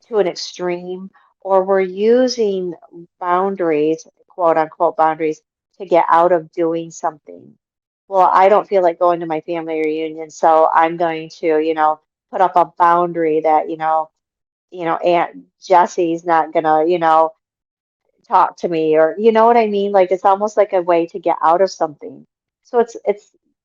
to an extreme, or we're using boundaries, quote unquote boundaries, to get out of doing something? Well, I don't feel like going to my family reunion, so I'm going to, put up a boundary that, Aunt Jesse's not gonna, talk to me, or you know what I mean? Like it's almost like a way to get out of something. So it's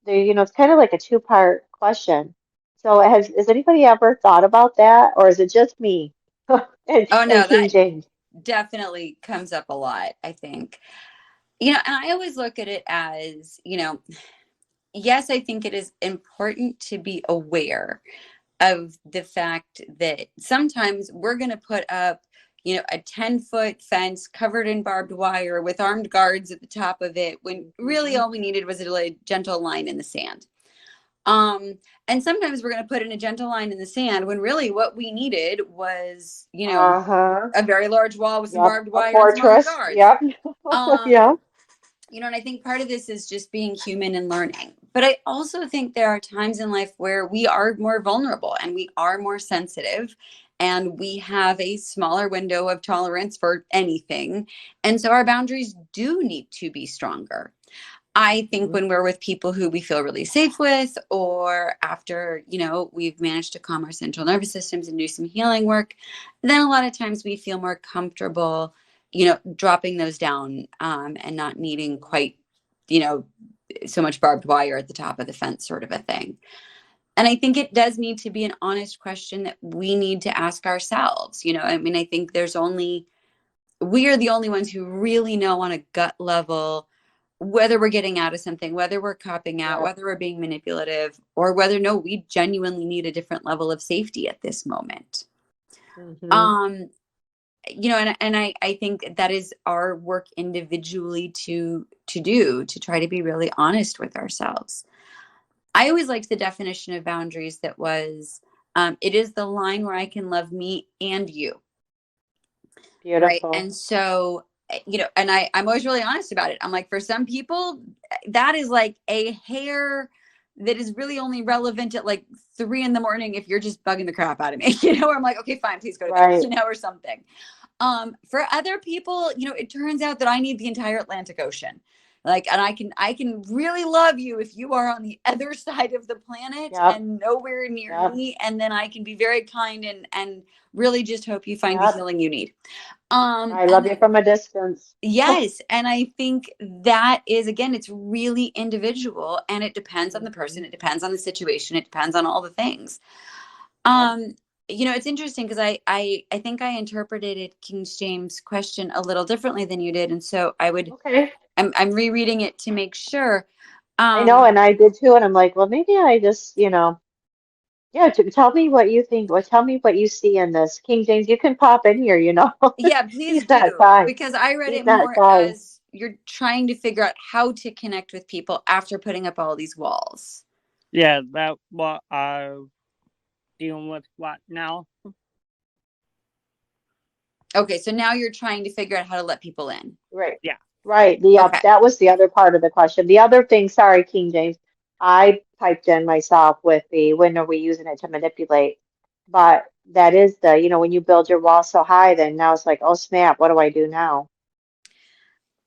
there, it's kind of like a two-part question. So has anybody ever thought about that, or is it just me Oh and no, King that James? definitely comes up a lot, I think. And I always look at it as, yes, I think it is important to be aware of the fact that sometimes we're going to put up, a 10-foot fence covered in barbed wire with armed guards at the top of it, when really Mhm. all we needed was a gentle line in the sand. Um, and sometimes we're going to put in a gentle line in the sand when really what we needed was, Uh-huh. a very large wall with some Yep. barbed A wire and some armed fortress. guards. Yep. Um, Yeah. and I think part of this is just being human and learning. But I also think there are times in life where we are more vulnerable and we are more sensitive and we have a smaller window of tolerance for anything. And so our boundaries do need to be stronger. I think Mhm. when we're with people who we feel really safe with, or after, we've managed to calm our central nervous systems and do some healing work, then a lot of times we feel more comfortable, dropping those down, and not needing quite, you know, so much barbed wire at the top of the fence, sort of a thing. And I think it does need to be an honest question that we need to ask ourselves. I mean, I think we are the only ones who really know on a gut level whether we're getting out of something, whether we're copping out, Yep. whether we're being manipulative, or whether no, we genuinely need a different level of safety at this moment. Hmm. Um, and I think that is our work individually to do, to try to be really honest with ourselves. I always liked the definition of boundaries that was, it is the line where I can love me and you. Right. Beautiful. And so, and I'm always really honest about it. I'm like, for some people, that is like a hair that is really only relevant at like 3 a.m. if you're just bugging the crap out of me, where I'm like, okay, fine, please go to bed, Right. or something. For other people, it turns out that I need the entire Atlantic Ocean. Like, and I can really love you if you are on the other side of the planet Yep. and nowhere near Yep. me. And then I can be very kind and really just hope you find the Yep. healing you need. I And love you then, from a distance. yes, and I think that is, again, it's really individual and it depends on the Hmm. person, it depends on the situation, it depends on all the things. Yep. Um, it's interesting because I think I interpreted King James' question a little differently than you did, and so Okay. I'm rereading it to make sure. I know, Um, and I did too, and I'm like, well, maybe I just, yeah, tell me what you think, or tell me what you see in this. King James, you can pop in here, yeah, please He's not do, shy. because I read He's it not more shy. as you're trying to figure out how to connect with people after putting up all these walls. Yeah, that's what I'm dealing with right now. Okay, so now you're trying to figure out how to let people in. Right. Yeah. Right. Okay. That was the other part of the question. The other thing, sorry, King James, I piped in myself with the when are we using it to manipulate? But that is the, when you build your wall so high, then now it's like, oh snap, what do I do now?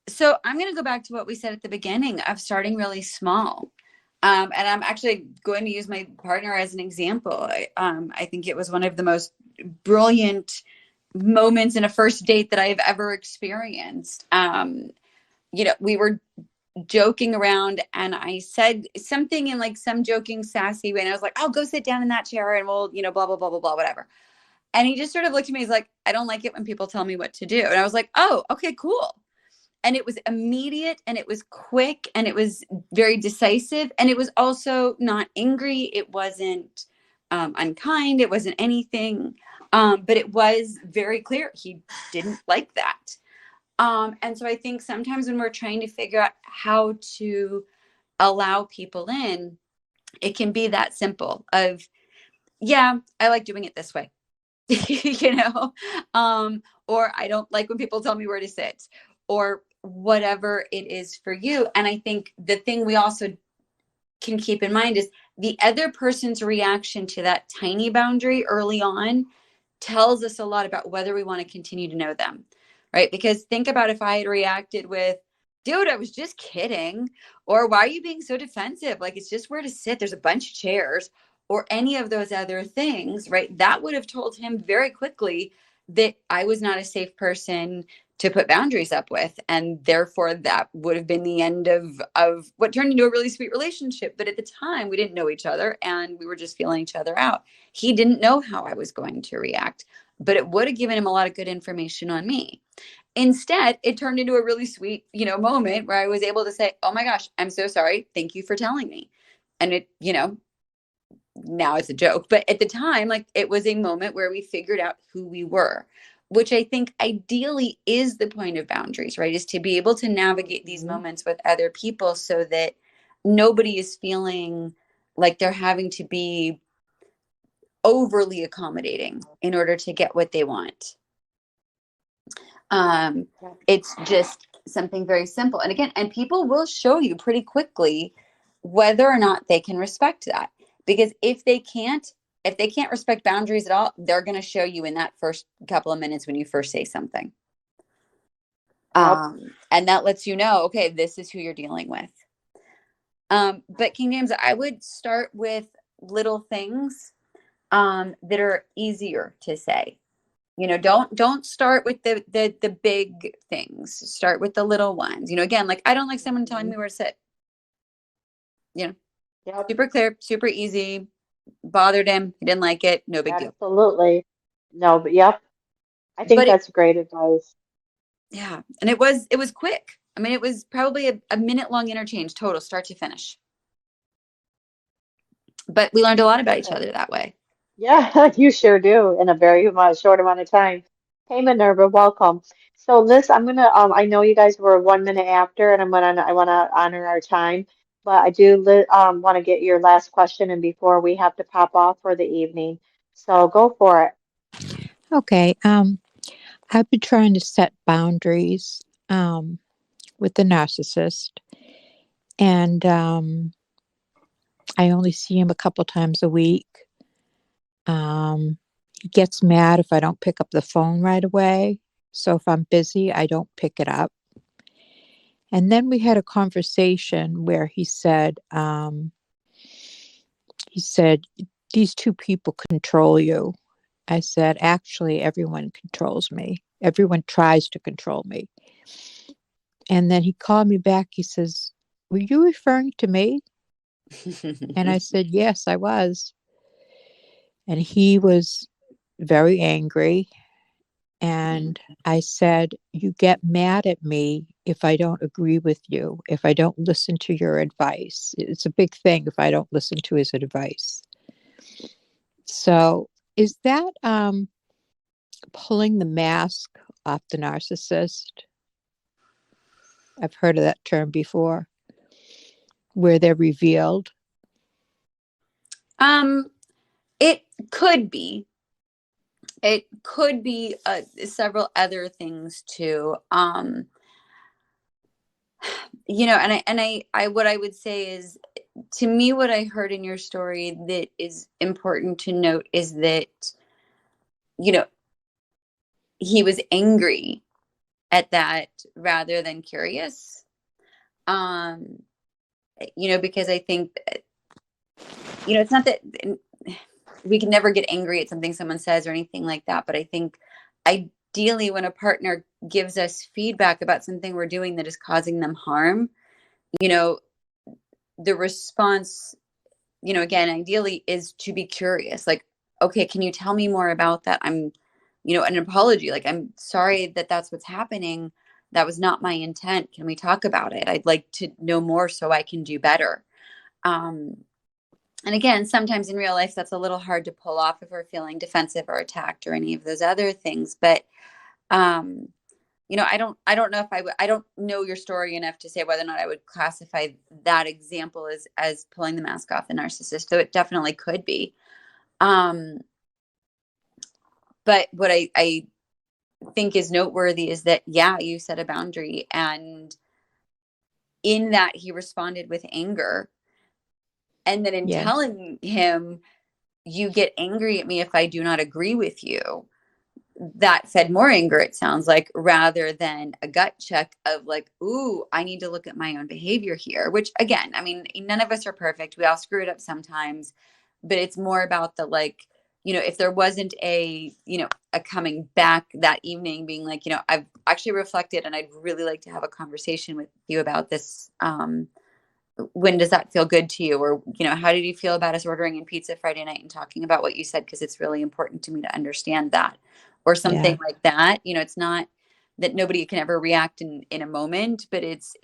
So I'm going to go back to what we said at the beginning of starting really small. And I'm actually going to use my partner as an example. I think it was one of the most brilliant moments in a first date that I have ever experienced. We were joking around and I said something in like some joking, sassy way. And I was like, oh, go sit down in that chair and we'll, blah, blah, blah, blah, blah, whatever. And he just sort of looked at me. He's like, I don't like it when people tell me what to do. And I was like, oh, okay, cool. And it was immediate and it was quick and it was very decisive. And it was also not angry. It wasn't unkind. It wasn't anything. But it was very clear he didn't like that. And so I think sometimes when we're trying to figure out how to allow people in, it can be that simple of, yeah, I like doing it this way. you know, or I don't like when people tell me where to sit, or whatever it is for you. And I think the thing we also can keep in mind is the other person's reaction to that tiny boundary early on tells us a lot about whether we want to continue to know them, right? Because think about if I had reacted with, dude, I was just kidding, or why are you being so defensive? Like, it's just where to sit. There's a bunch of chairs, or any of those other things, right? That would have told him very quickly that I was not a safe person to put boundaries up with, and therefore that would have been the end of what turned into a really sweet relationship. But at the time we didn't know each other, and we were just feeling each other out. He didn't know how I was going to react, but it would have given him a lot of good information on me. Instead, it turned into a really sweet, moment where I was able to say, oh my gosh, I'm so sorry, thank you for telling me. And it, now it's a joke, but at the time, like, it was a moment where we figured out who we were, which I think ideally is the point of boundaries, right? Is to be able to navigate these moments with other people so that nobody is feeling like they're having to be overly accommodating in order to get what they want. It's just something very simple. And again, and people will show you pretty quickly whether or not they can respect that. Because if they can't respect boundaries at all, they're going to show you in that first couple of minutes when you first say something. And that lets you know, okay, this is who you're dealing with. But King James, I would start with little things that are easier to say. Don't start with the big things. Start with the little ones. Again, like, I don't like someone telling me where to sit. Super clear, super easy. Bothered him. He didn't like it. No big deal. Absolutely. No, but yep. I think that's great advice. Yeah. And it was quick. I mean, it was probably a minute-long interchange total, start to finish. But we learned a lot about each other that way. Yeah, you sure do in a very short amount of time. Hey, Minerva, welcome. So, Liz, I'm gonna I know you guys were 1 minute after, and I wanna honor our time, but I do want to get your last question and before we have to pop off for the evening. So go for it. Okay. I've been trying to set boundaries with the narcissist, and I only see him a couple times a week. He gets mad if I don't pick up the phone right away. So if I'm busy, I don't pick it up. And then we had a conversation where he said, these two people control you. I said, actually, everyone controls me. Everyone tries to control me. And then he called me back. He says, were you referring to me? And I said, yes, I was. And he was very angry. And I said, you get mad at me if I don't agree with you, if I don't listen to your advice. It's a big thing if I don't listen to his advice. So is that pulling the mask off the narcissist? I've heard of that term before, where they're revealed. It could be. It could be several other things too. And I what I would say is, to me, what I heard in your story that is important to note is that, he was angry at that rather than curious. Because I think, it's not that we can never get angry at something someone says or anything like that. But I think ideally when a partner gives us feedback about something we're doing that is causing them harm, the response, again, ideally is to be curious. Like, okay, can you tell me more about that? I'm, an apology. Like, I'm sorry that that's what's happening. That was not my intent. Can we talk about it? I'd like to know more so I can do better. And again, sometimes in real life, that's a little hard to pull off if we're feeling defensive or attacked or any of those other things. But I don't know if I don't know your story enough to say whether or not I would classify that example as pulling the mask off the narcissist. So it definitely could be. But what I think is noteworthy is that, yeah, you set a boundary, and in that he responded with anger. And then in Yes. telling him, you get angry at me if I do not agree with you, that fed more anger, it sounds like, rather than a gut check of like, ooh, I need to look at my own behavior here, which again, I mean, none of us are perfect. We all screw it up sometimes, but it's more about the like, if there wasn't a coming back that evening being like, I've actually reflected and I'd really like to have a conversation with you about this. When does that feel good to you? Or, how did you feel about us ordering in pizza Friday night and talking about what you said? Because it's really important to me to understand that, or something Yeah. like that. It's not that nobody can ever react in a moment, but it's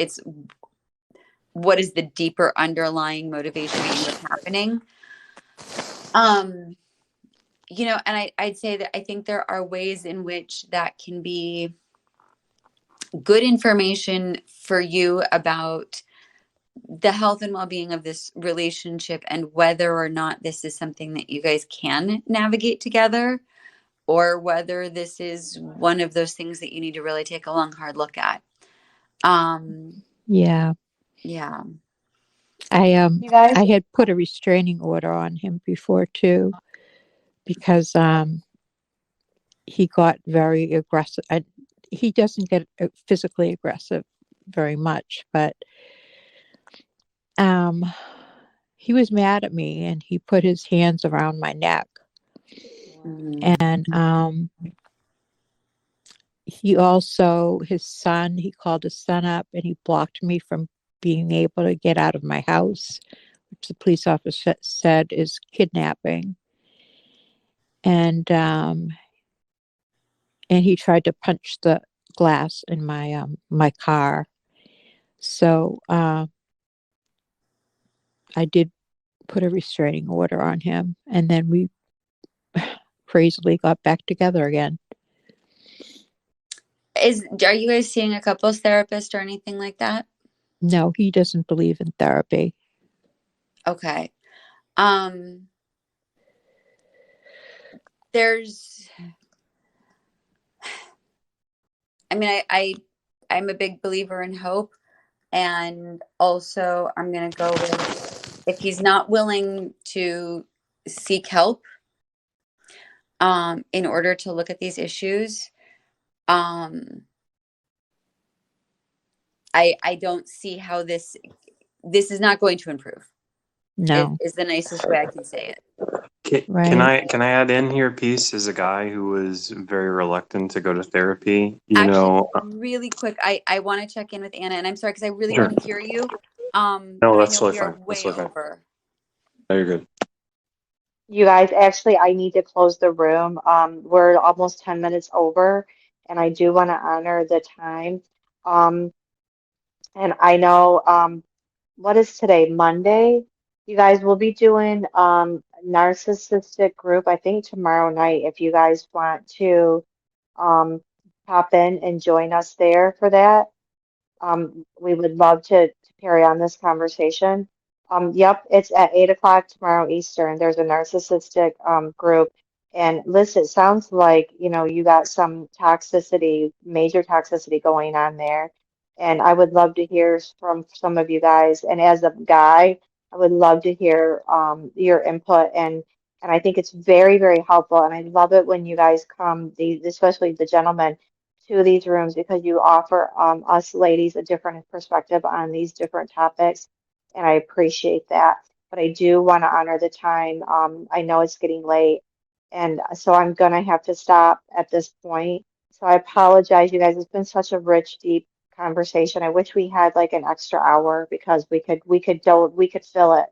what is the deeper underlying motivation of what's happening. And I'd say that I think there are ways in which that can be good information for you about the health and well-being of this relationship, and whether or not this is something that you guys can navigate together, or whether this is one of those things that you need to really take a long, hard look at. Yeah. Yeah. You guys, I had put a restraining order on him before too, because he got very aggressive. He doesn't get physically aggressive very much, but he was mad at me, and he put his hands around my neck. Mhm. And he also, he called his son up, and he blocked me from being able to get out of my house, which the police officer said is kidnapping. And he tried to punch the glass in my car. So I did put a restraining order on him, and then we crazily got back together again. Are you guys seeing a couples therapist or anything like that? No, he doesn't believe in therapy. Okay. There's, I mean, I'm a big believer in hope, and also I'm going to go with, if he's not willing to seek help, in order to look at these issues, I don't see how this is not going to improve. No. Is the nicest way I can say it. Right. Can I add in here a piece as a guy who was very reluctant to go to therapy? Actually, really quick, I want to check in with Anna, and I'm sorry because I really Sure. want to hear you. No, But I that's know totally we are fine. That's way totally fine. over. No, you're good. you guys, actually, I need to close the room. We're almost 10 minutes over, and I do want to honor the time. Um, and I know, what is today, Monday? You guys will be doing narcissistic group, I think tomorrow night, if you guys want to um, pop in and join us there for that. We would love to carry on this conversation. Yep, it's at 8 o'clock tomorrow Eastern. There's a narcissistic group. And Liz, it sounds like, you got some toxicity, major toxicity going on there. And I would love to hear from some of you guys. And as a guy, I would love to hear your input. And I think it's very, very helpful. And I love it when you guys come, especially the gentlemen, to these rooms, because you offer us ladies a different perspective on these different topics, and I appreciate that. But I do want to honor the time. I know it's getting late, and so I'm gonna have to stop at this point. So I apologize, you guys. It's been such a rich, deep conversation. I wish we had like an extra hour because we could fill it.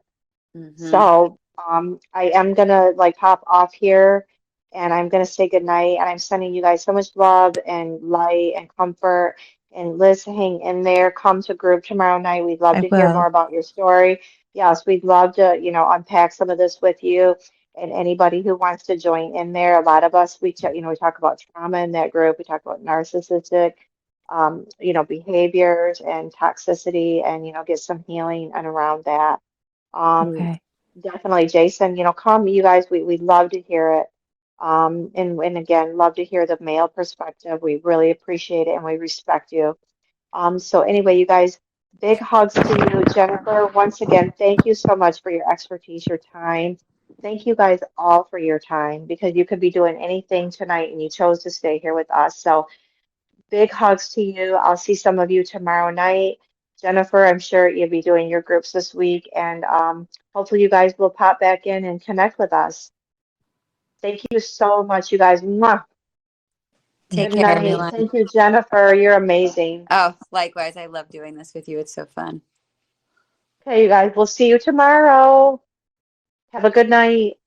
Mm-hmm. So I am gonna like pop off here, and I'm gonna say good night. And I'm sending you guys so much love and light and comfort. And Liz, hang in there. Come to group tomorrow night. We'd love I to hear more will. about your story. Yes, we'd love to, unpack some of this with you. And anybody who wants to join in there, a lot of us, we talk about trauma in that group. We talk about narcissistic. behaviors and toxicity and, get some healing and around that. Um, Okay. Definitely, Jason, come, you guys, we'd love to hear it. And again, love to hear the male perspective. We really appreciate it and we respect you. So anyway, you guys, big hugs to you. Jennifer, once again, thank you so much for your expertise, your time. Thank you guys all for your time because you could be doing anything tonight and you chose to stay here with us. So big hugs to you. I'll see some of you tomorrow night. Jennifer, I'm sure you'll be doing your groups this week, and hopefully you guys will pop back in and connect with us. Thank you so much, you guys. Mwah. Take Good care, night. everyone. Thank you, Jennifer. You're amazing. Oh, likewise. I love doing this with you. It's so fun. Okay, you guys, we'll see you tomorrow. Have a good night.